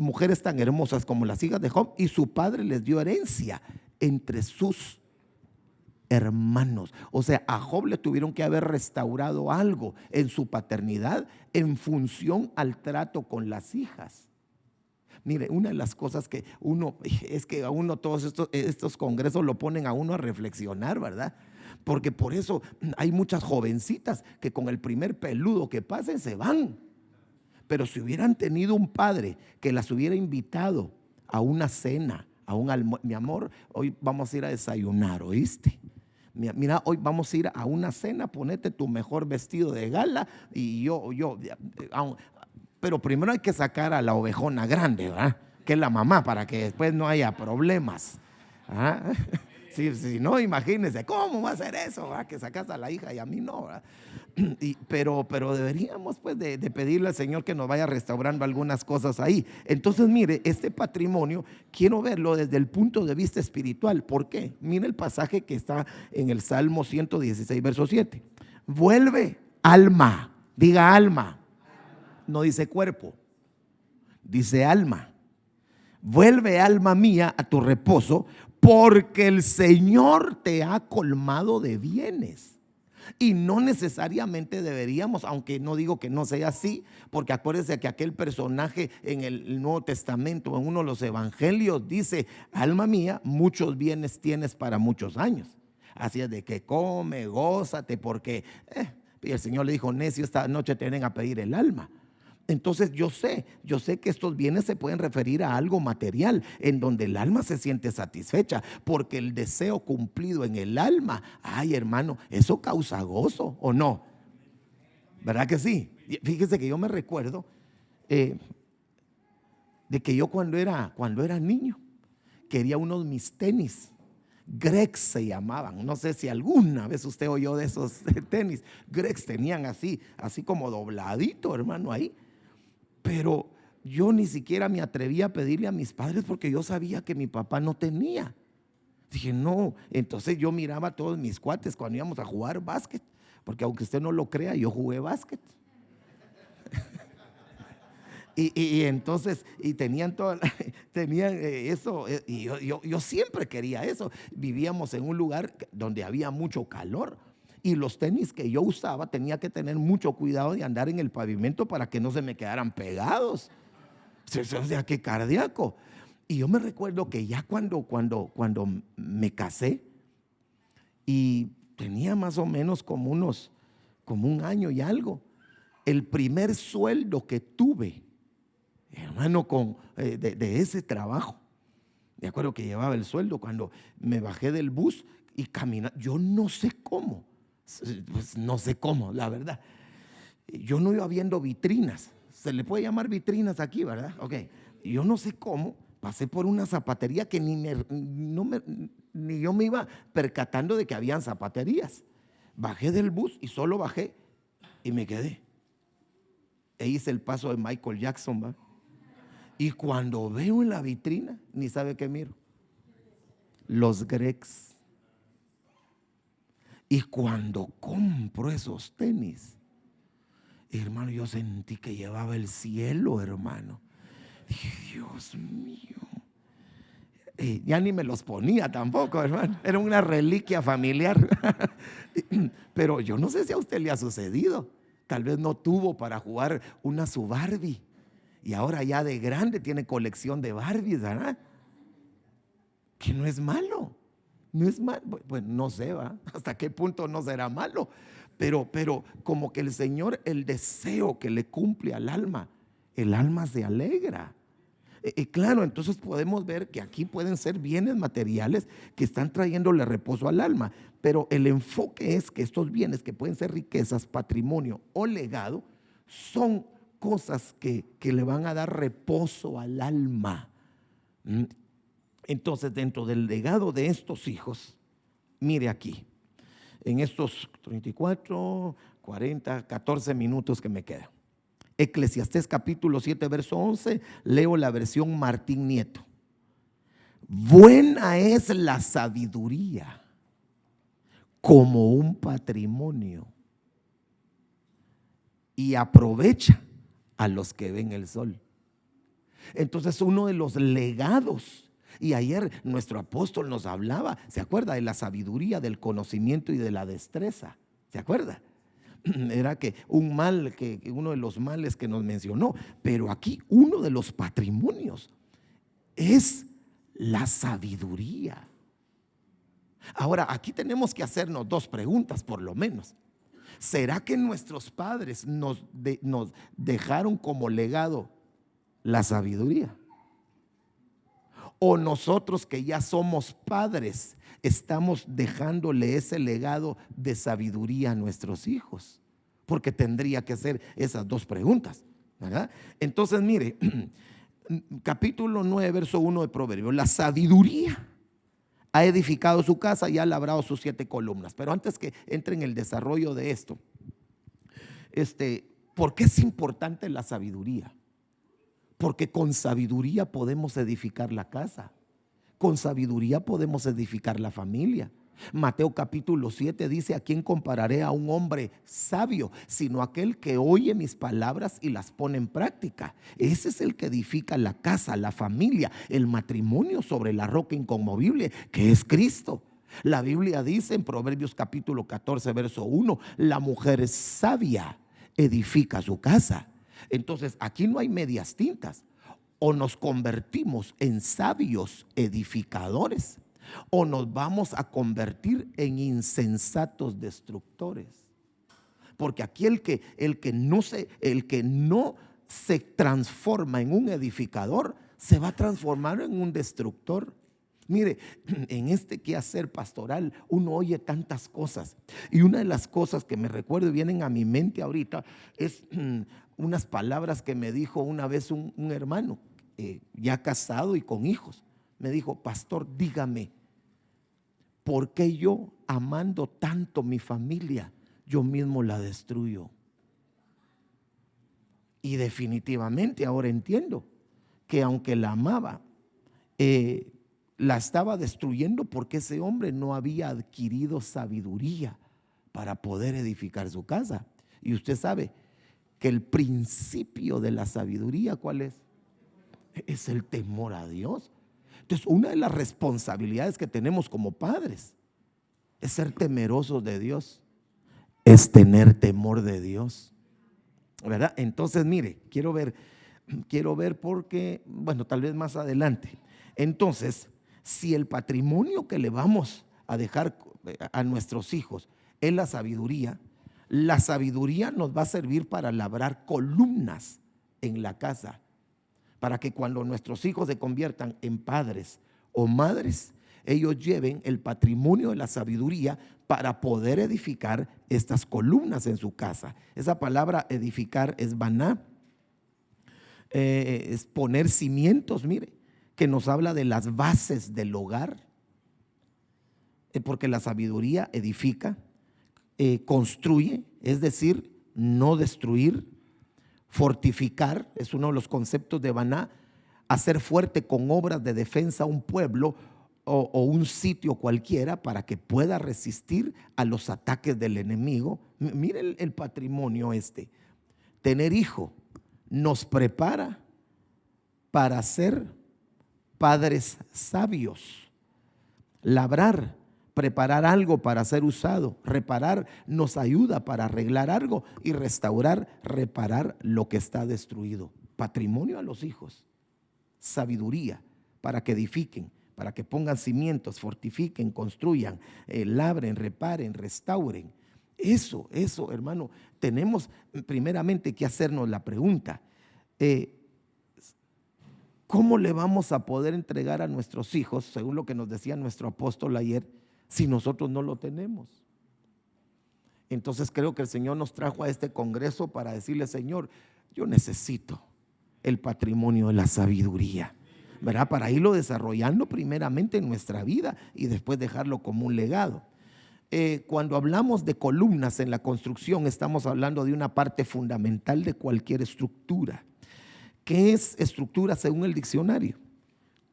mujeres tan hermosas como las hijas de Job, y su padre les dio herencia entre sus hermanos. O sea, a Job le tuvieron que haber restaurado algo en su paternidad en función al trato con las hijas. Mire, una de las cosas que es que a uno todos estos congresos lo ponen a uno a reflexionar, ¿verdad? Porque por eso hay muchas jovencitas que con el primer peludo que pasen se van. Pero si hubieran tenido un padre que las hubiera invitado a una cena, a un almuerzo, mi amor, hoy vamos a ir a desayunar, ¿oíste? Mira, hoy vamos a ir a una cena, ponete tu mejor vestido de gala y pero primero hay que sacar a la ovejona grande, ¿verdad? Que es la mamá, para que después no haya problemas. ¿Ah? Si no, imagínense, ¿cómo va a ser eso? ¿Verdad? Que sacas a la hija y a mí no, ¿verdad? Pero deberíamos pues de pedirle al Señor que nos vaya restaurando algunas cosas ahí. Entonces mire, este patrimonio quiero verlo desde el punto de vista espiritual. ¿Por qué? Mire el pasaje que está en el Salmo 116 verso 7. Vuelve alma, diga alma, no dice cuerpo, dice alma. Vuelve alma mía a tu reposo, porque el Señor te ha colmado de bienes. Y no necesariamente deberíamos, aunque no digo que no sea así, porque acuérdense que aquel personaje en el Nuevo Testamento, en uno de los evangelios, dice: alma mía, muchos bienes tienes para muchos años. Así es de que come, gózate, porque y el Señor le dijo: necio, esta noche te vienen a pedir el alma. Entonces yo sé que estos bienes se pueden referir a algo material, en donde el alma se siente satisfecha, porque el deseo cumplido en el alma, ay hermano, eso causa gozo, ¿o no? ¿Verdad que sí? Fíjese que yo me recuerdo de que yo cuando era niño quería unos mis tenis. Gregs se llamaban, no sé si alguna vez usted oyó de esos tenis. Gregs tenían así como dobladito, hermano, ahí. Pero yo ni siquiera me atreví a pedirle a mis padres, porque yo sabía que mi papá no tenía. Dije no. Entonces yo miraba a todos mis cuates cuando íbamos a jugar básquet, porque aunque usted no lo crea, yo jugué básquet. Y entonces, tenían eso, y yo siempre quería eso. Vivíamos en un lugar donde había mucho calor, y los tenis que yo usaba tenía que tener mucho cuidado de andar en el pavimento para que no se me quedaran pegados. O sea, qué cardíaco. Y yo me recuerdo que ya cuando me casé, y tenía más o menos como un año y algo, el primer sueldo que tuve, hermano, de ese trabajo, me acuerdo que llevaba el sueldo cuando me bajé del bus y caminaba. Yo no sé cómo, pues no sé cómo, la verdad. Yo no iba viendo vitrinas. Se le puede llamar vitrinas aquí, ¿verdad? Ok. Yo no sé cómo pasé por una zapatería que ni yo me iba percatando de que habían zapaterías. Bajé del bus y solo bajé y me quedé. E hice el paso de Michael Jackson, ¿va? Y cuando veo en la vitrina, ni sabe qué miro: los Gregs. Y cuando compro esos tenis, hermano, yo sentí que llevaba el cielo, hermano. Dije, Dios mío. Ya ni me los ponía tampoco, hermano. Era una reliquia familiar. Pero yo no sé si a usted le ha sucedido. Tal vez no tuvo para jugar una su Barbie, y ahora ya de grande tiene colección de Barbies, ¿verdad? Que no es malo. No es malo. Pues no sé, ¿va? Hasta qué punto no será malo. Pero como que el Señor, el deseo que le cumple al alma, el alma se alegra. Claro, entonces podemos ver que aquí pueden ser bienes materiales que están trayéndole reposo al alma, pero el enfoque es que estos bienes, que pueden ser riquezas, patrimonio o legado, son cosas que le van a dar reposo al alma. Entonces, dentro del legado de estos hijos, Mire aquí, en estos 34, 40, 14 minutos que me quedan. Eclesiastés capítulo 7, verso 11, leo la versión Martín Nieto. Buena es la sabiduría como un patrimonio y aprovecha a los que ven el sol. Entonces, uno de los legados, y ayer nuestro apóstol nos hablaba, ¿se acuerda? De la sabiduría, del conocimiento y de la destreza. ¿Se acuerda? Era que uno de los males que nos mencionó, pero aquí uno de los patrimonios es la sabiduría. Ahora, aquí tenemos que hacernos dos preguntas por lo menos. ¿Será que nuestros padres nos dejaron como legado la sabiduría? ¿O nosotros que ya somos padres estamos dejándole ese legado de sabiduría a nuestros hijos? Porque tendría que hacer esas dos preguntas, ¿verdad? Entonces, mire, capítulo 9, verso 1 de Proverbios. La sabiduría ha edificado su casa y ha labrado sus 7 columnas. Pero antes que entre en el desarrollo de esto, ¿por qué es importante la sabiduría? Porque con sabiduría podemos edificar la casa, con sabiduría podemos edificar la familia. Mateo capítulo 7 dice: ¿a quién compararé a un hombre sabio? Sino aquel que oye mis palabras y las pone en práctica. Ese es el que edifica la casa, la familia, el matrimonio sobre la roca inconmovible que es Cristo. La Biblia dice en Proverbios capítulo 14 verso 1: la mujer sabia edifica su casa. Entonces aquí no hay medias tintas. O nos convertimos en sabios edificadores, o nos vamos a convertir en insensatos destructores. Porque aquí el que no se transforma en un edificador, se va a transformar en un destructor. Mire, en este quehacer pastoral uno oye tantas cosas, y una de las cosas que me recuerdo y vienen a mi mente ahorita es unas palabras que me dijo una vez un hermano ya casado y con hijos. Me dijo: pastor, dígame, ¿por qué yo, amando tanto mi familia, yo mismo la destruyo? Y definitivamente ahora entiendo que aunque la amaba, la estaba destruyendo porque ese hombre no había adquirido sabiduría para poder edificar su casa. Y usted sabe que el principio de la sabiduría, ¿cuál es? Es el temor a Dios. Entonces, una de las responsabilidades que tenemos como padres es ser temerosos de Dios, es tener temor de Dios, ¿verdad? Entonces, mire, quiero ver porque, bueno, tal vez más adelante. Entonces, si el patrimonio que le vamos a dejar a nuestros hijos es la sabiduría nos va a servir para labrar columnas en la casa, para que cuando nuestros hijos se conviertan en padres o madres, ellos lleven el patrimonio de la sabiduría para poder edificar estas columnas en su casa. Esa palabra edificar es baná, es poner cimientos, mire, que nos habla de las bases del hogar, porque la sabiduría edifica, construye, es decir, no destruir. Fortificar es uno de los conceptos de baná, hacer fuerte con obras de defensa un pueblo o un sitio cualquiera para que pueda resistir a los ataques del enemigo. Mire el patrimonio tener hijo nos prepara para ser padres sabios. Labrar, preparar algo para ser usado. Reparar nos ayuda para arreglar algo, y restaurar, reparar lo que está destruido. Patrimonio a los hijos, sabiduría para que edifiquen, para que pongan cimientos, fortifiquen, construyan, labren, reparen, restauren. Eso, hermano, tenemos primeramente que hacernos la pregunta: ¿cómo le vamos a poder entregar a nuestros hijos, según lo que nos decía nuestro apóstol ayer, si nosotros no lo tenemos? Entonces creo que el Señor nos trajo a este congreso para decirle: Señor, yo necesito el patrimonio de la sabiduría, ¿verdad? Para irlo desarrollando primeramente en nuestra vida y después dejarlo como un legado. cuando hablamos de columnas en la construcción, estamos hablando de una parte fundamental de cualquier estructura. ¿Qué es estructura según el diccionario?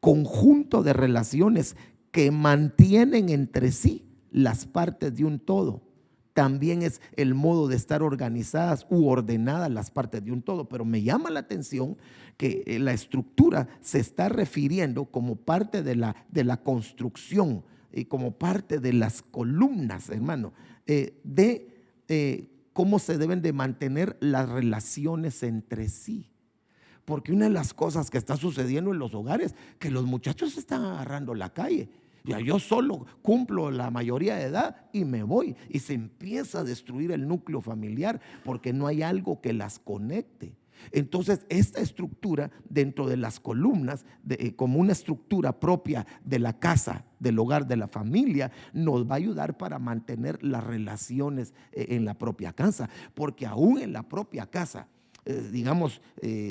Conjunto de relaciones que mantienen entre sí las partes de un todo. También es el modo de estar organizadas u ordenadas las partes de un todo. Pero me llama la atención que la estructura se está refiriendo como parte de la construcción y como parte de las columnas, hermano, de cómo se deben de mantener las relaciones entre sí. Porque una de las cosas que está sucediendo en los hogares, que los muchachos se están agarrando la calle. Ya yo solo cumplo la mayoría de edad y me voy. Y se empieza a destruir el núcleo familiar porque no hay algo que las conecte. Entonces, esta estructura dentro de las columnas, como una estructura propia de la casa, del hogar, de la familia, nos va a ayudar para mantener las relaciones en la propia casa. Porque aún en la propia casa, digamos,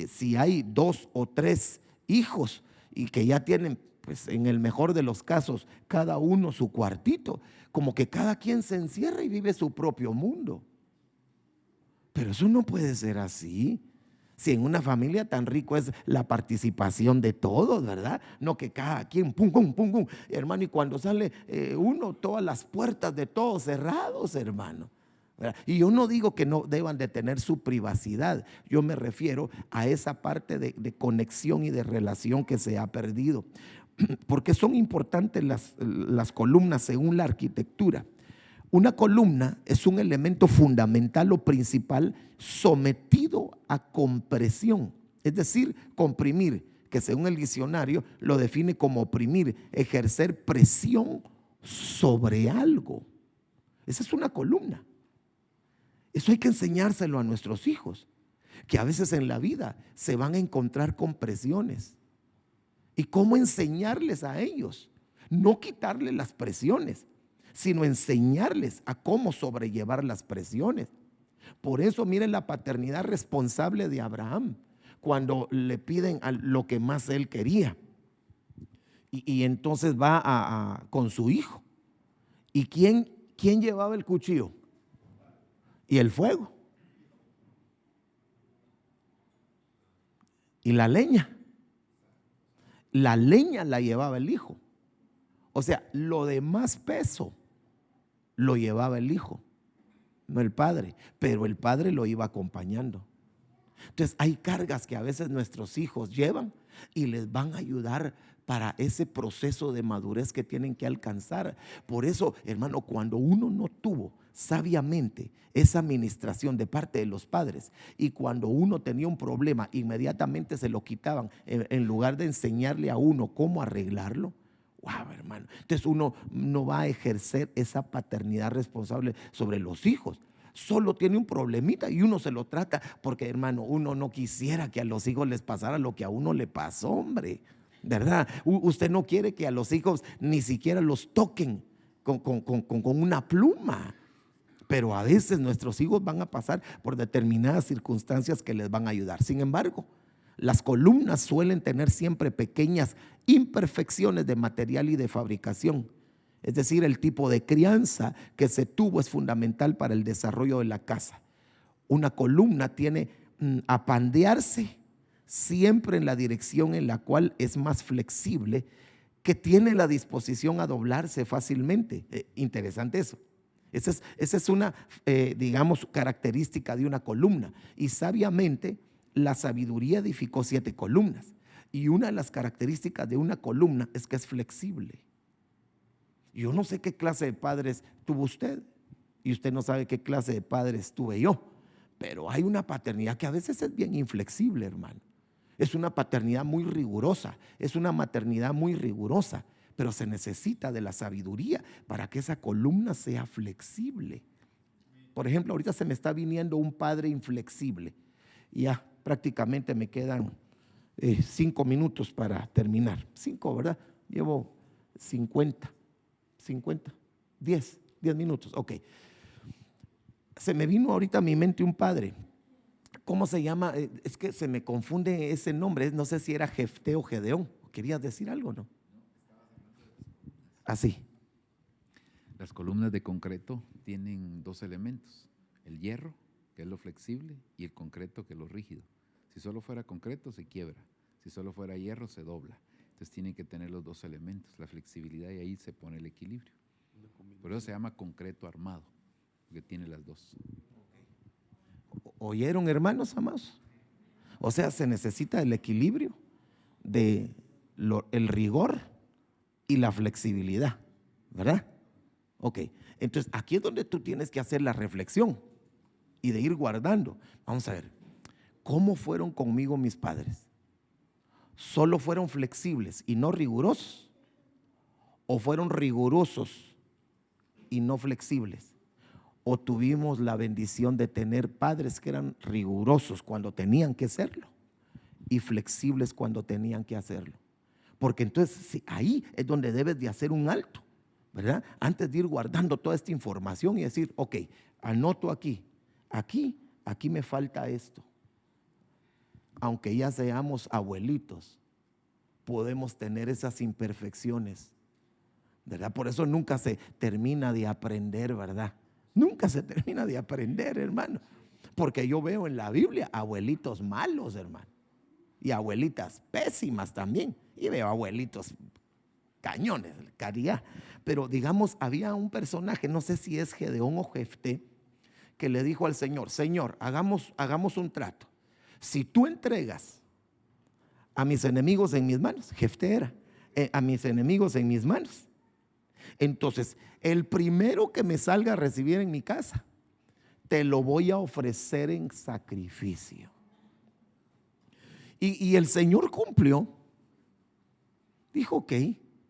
si hay 2 o 3 hijos y que ya tienen, pues en el mejor de los casos, cada uno su cuartito, como que cada quien se encierra y vive su propio mundo. Pero eso no puede ser así. Si en una familia tan rico es la participación de todos, ¿verdad? No que cada quien, pum, pum, pum, pum. Hermano, y cuando sale uno, todas las puertas de todos cerrados, hermano. Y yo no digo que no deban de tener su privacidad, yo me refiero a esa parte de conexión y de relación que se ha perdido, porque son importantes las columnas según la arquitectura. Una columna es un elemento fundamental o principal sometido a compresión, es decir, comprimir, que según el diccionario lo define como oprimir, ejercer presión sobre algo. Esa es una columna. Eso hay que enseñárselo a nuestros hijos, que a veces en la vida se van a encontrar con presiones. ¿Y cómo enseñarles a ellos? No quitarles las presiones, sino enseñarles a cómo sobrellevar las presiones. Por eso miren la paternidad responsable de Abraham, cuando le piden a lo que más él quería. Y entonces va con su hijo. ¿Y quién llevaba el cuchillo? Y el fuego. Y la leña. La leña la llevaba el hijo. O sea, lo de más peso lo llevaba el hijo, no el padre, pero el padre lo iba acompañando. Entonces hay cargas que a veces nuestros hijos llevan y les van a ayudar para ese proceso de madurez que tienen que alcanzar. Por eso, hermano, cuando uno no tuvo sabiamente esa administración de parte de los padres y cuando uno tenía un problema, inmediatamente se lo quitaban en lugar de enseñarle a uno cómo arreglarlo. Wow, hermano. Entonces uno no va a ejercer esa paternidad responsable sobre los hijos. Solo tiene un problemita y uno se lo trata porque, hermano, uno no quisiera que a los hijos les pasara lo que a uno le pasó, hombre, ¿verdad? Usted no quiere que a los hijos ni siquiera los toquen con una pluma. Pero a veces nuestros hijos van a pasar por determinadas circunstancias que les van a ayudar. Sin embargo, las columnas suelen tener siempre pequeñas imperfecciones de material y de fabricación. Es decir, el tipo de crianza que se tuvo es fundamental para el desarrollo de la casa. Una columna tiene a pandearse siempre en la dirección en la cual es más flexible, que tiene la disposición a doblarse fácilmente. Interesante eso. Esa es una, digamos, característica de una columna. Y sabiamente la sabiduría edificó 7 columnas. Y una de las características de una columna es que es flexible. Yo no sé qué clase de padres tuvo usted y usted no sabe qué clase de padres tuve yo, pero hay una paternidad que a veces es bien inflexible, hermano. Es una paternidad muy rigurosa, es una maternidad muy rigurosa, pero se necesita de la sabiduría para que esa columna sea flexible. Por ejemplo, ahorita se me está viniendo un padre inflexible y ya prácticamente me quedan 5 minutos para terminar. 5, ¿verdad? Llevo 10 minutos, ok. Se me vino ahorita a mi mente un padre. ¿Cómo se llama? Es que se me confunde ese nombre. No sé si era Jefté o Gedeón. ¿Querías decir algo, no? Así. Las columnas de concreto tienen dos elementos: el hierro, que es lo flexible, y el concreto, que es lo rígido. Si solo fuera concreto, se quiebra. Si solo fuera hierro, se dobla. Entonces tienen que tener los dos elementos, la flexibilidad, y ahí se pone el equilibrio. Por eso se llama concreto armado, porque tiene las dos. ¿Oyeron, hermanos amados? O sea, se necesita el equilibrio de el rigor y la flexibilidad, ¿verdad? Ok, entonces aquí es donde tú tienes que hacer la reflexión y de ir guardando. Vamos a ver, ¿cómo fueron conmigo mis padres? ¿Solo fueron flexibles y no rigurosos? ¿O fueron rigurosos y no flexibles? ¿O tuvimos la bendición de tener padres que eran rigurosos cuando tenían que serlo y flexibles cuando tenían que hacerlo? Porque entonces sí, ahí es donde debes de hacer un alto, ¿verdad? Antes de ir guardando toda esta información y decir, ok, anoto aquí me falta esto. Aunque ya seamos abuelitos, podemos tener esas imperfecciones, ¿verdad? Por eso nunca se termina de aprender, ¿verdad? Nunca se termina de aprender, hermano. Porque yo veo en la Biblia abuelitos malos, hermano, y abuelitas pésimas también. Y veo abuelitos cañones, caridad. Pero digamos, había un personaje, no sé si es Gedeón o Jefté, que le dijo al Señor: Señor, hagamos un trato. Si tú entregas a mis enemigos en mis manos, Jefté era, a mis enemigos en mis manos, entonces el primero que me salga a recibir en mi casa, te lo voy a ofrecer en sacrificio. Y el Señor cumplió. Dijo ok,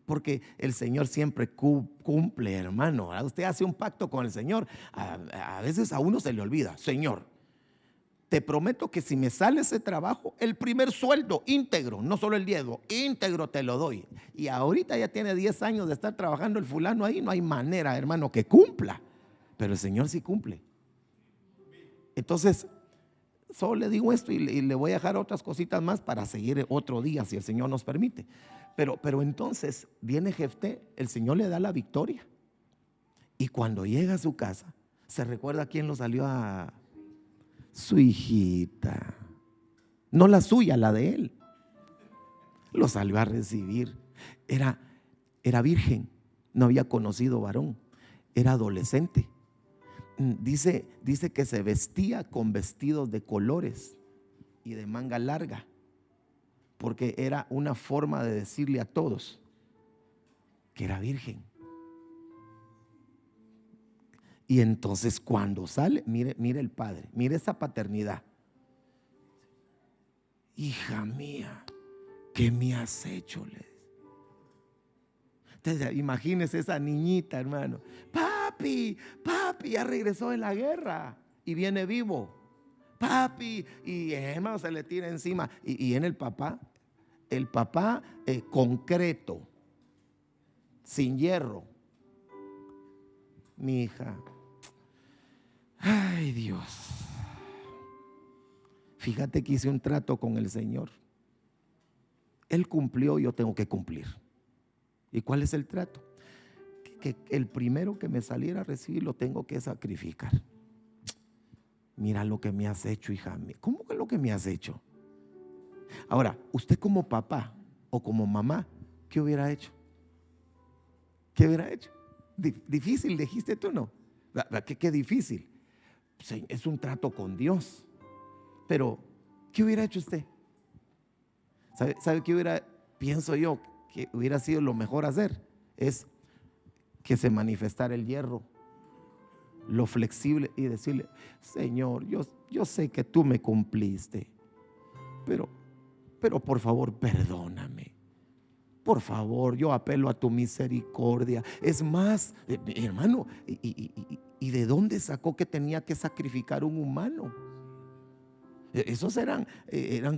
porque el Señor siempre cumple, hermano. Usted hace un pacto con el Señor, a veces a uno se le olvida. Señor, te prometo que si me sale ese trabajo, el primer sueldo íntegro, no solo el diezmo, íntegro te lo doy. Y ahorita ya tiene 10 años de estar trabajando el fulano ahí, no hay manera, hermano, que cumpla. Pero el Señor sí cumple. Entonces, solo le digo esto y le voy a dejar otras cositas más para seguir otro día, si el Señor nos permite. Pero entonces viene Jefté, el Señor le da la victoria. Y cuando llega a su casa, se recuerda quién lo salió a... Su hijita, no la suya, la de él. Lo salió a recibir. Era virgen, no había conocido varón, era adolescente. Dice que se vestía con vestidos de colores y de manga larga, porque era una forma de decirle a todos que era virgen. Y entonces cuando sale, mire el padre, mire esa paternidad. Hija mía, ¿qué me has hecho? Entonces, imagínese esa niñita, hermano. Papi, ya regresó de la guerra y viene vivo. Papi, y hermano se le tira encima. Y en el papá concreto, sin hierro. Mi hija. Ay, Dios. Fíjate que hice un trato con el Señor. Él cumplió, yo tengo que cumplir. ¿Y cuál es el trato? Que el primero que me saliera a recibir lo tengo que sacrificar. Mira lo que me has hecho, hija mía. ¿Cómo que lo que me has hecho? Ahora, usted como papá o como mamá, ¿qué hubiera hecho? ¿Qué hubiera hecho? Difícil, dijiste tú, ¿no? ¿Qué difícil? Es un trato con Dios. Pero, ¿qué hubiera hecho usted? ¿Sabe qué pienso yo que hubiera sido lo mejor hacer? Es que se manifestara el hierro, lo flexible, y decirle: Señor, yo sé que tú me cumpliste, pero por favor perdóname. Por favor, yo apelo a tu misericordia. Es más, hermano, ¿y de dónde sacó que tenía que sacrificar un humano? Esos eran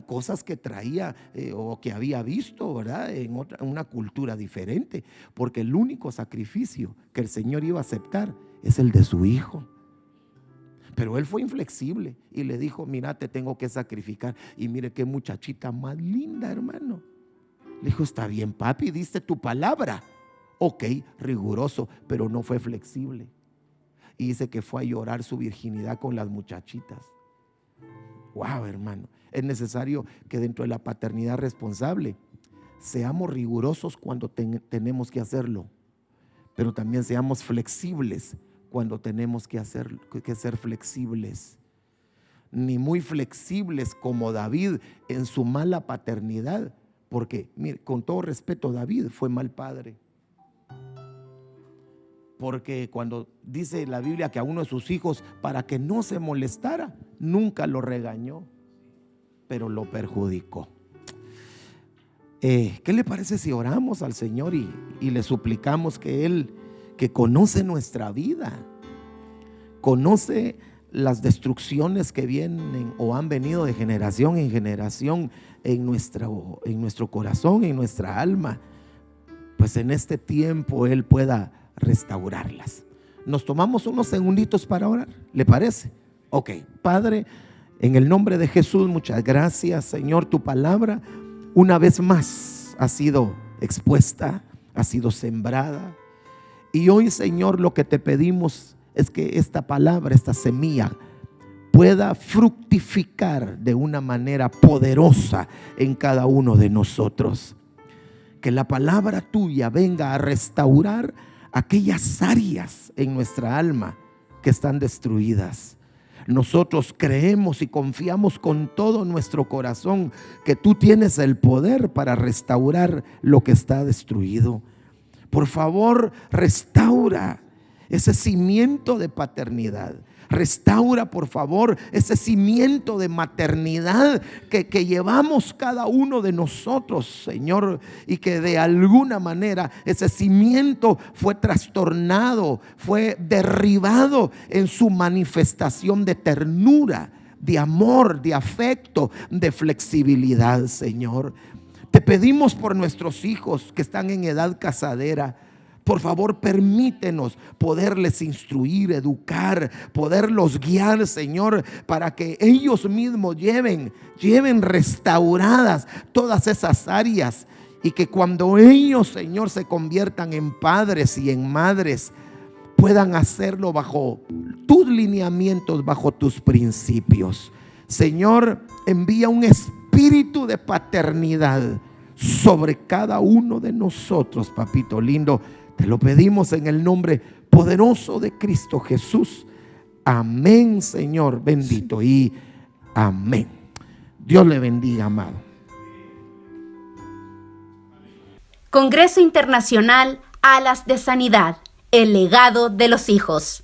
cosas que traía o que había visto, ¿verdad? En una cultura diferente, porque el único sacrificio que el Señor iba a aceptar es el de su hijo. Pero él fue inflexible y le dijo: mira, te tengo que sacrificar. Y mire qué muchachita más linda, hermano. Le dijo: está bien, papi, diste tu palabra, Ok, riguroso, pero no fue flexible. Y dice que fue a llorar su virginidad con las muchachitas. Wow, hermano. Es necesario que dentro de la paternidad responsable seamos rigurosos cuando tenemos que hacerlo, pero también seamos flexibles cuando tenemos que ser flexibles. Ni muy flexibles como David en su mala paternidad, porque mire, con todo respeto, David fue mal padre. Porque cuando dice la Biblia que a uno de sus hijos, para que no se molestara, nunca lo regañó, pero lo perjudicó. ¿Qué le parece si oramos al Señor y le suplicamos que Él, que conoce nuestra vida, conoce las destrucciones que vienen o han venido de generación en generación en nuestro corazón, en nuestra alma, pues en este tiempo Él pueda restaurarlas? Nos tomamos unos segunditos para orar, ¿le parece? Ok, Padre, en el nombre de Jesús, muchas gracias, Señor. Tu palabra una vez más ha sido expuesta, ha sido sembrada, y hoy, Señor, lo que te pedimos es que esta palabra, esta semilla, pueda fructificar de una manera poderosa en cada uno de nosotros. Que la palabra tuya venga a restaurar aquellas áreas en nuestra alma que están destruidas. Nosotros creemos y confiamos con todo nuestro corazón que tú tienes el poder para restaurar lo que está destruido. Por favor, restaura ese cimiento de paternidad. Restaura, por favor, ese cimiento de maternidad que llevamos cada uno de nosotros, Señor, y que de alguna manera ese cimiento fue trastornado, fue derribado en su manifestación de ternura, de amor, de afecto, de flexibilidad, Señor. Te pedimos por nuestros hijos que están en edad casadera. Por favor, permítenos poderles instruir, educar, poderlos guiar, Señor, para que ellos mismos lleven restauradas todas esas áreas, y que cuando ellos, Señor, se conviertan en padres y en madres, puedan hacerlo bajo tus lineamientos, bajo tus principios. Señor, envía un espíritu de paternidad sobre cada uno de nosotros, papito lindo. Te lo pedimos en el nombre poderoso de Cristo Jesús. Amén, Señor bendito, y amén. Dios le bendiga, amado. Congreso Internacional Alas de Sanidad, el legado de los hijos.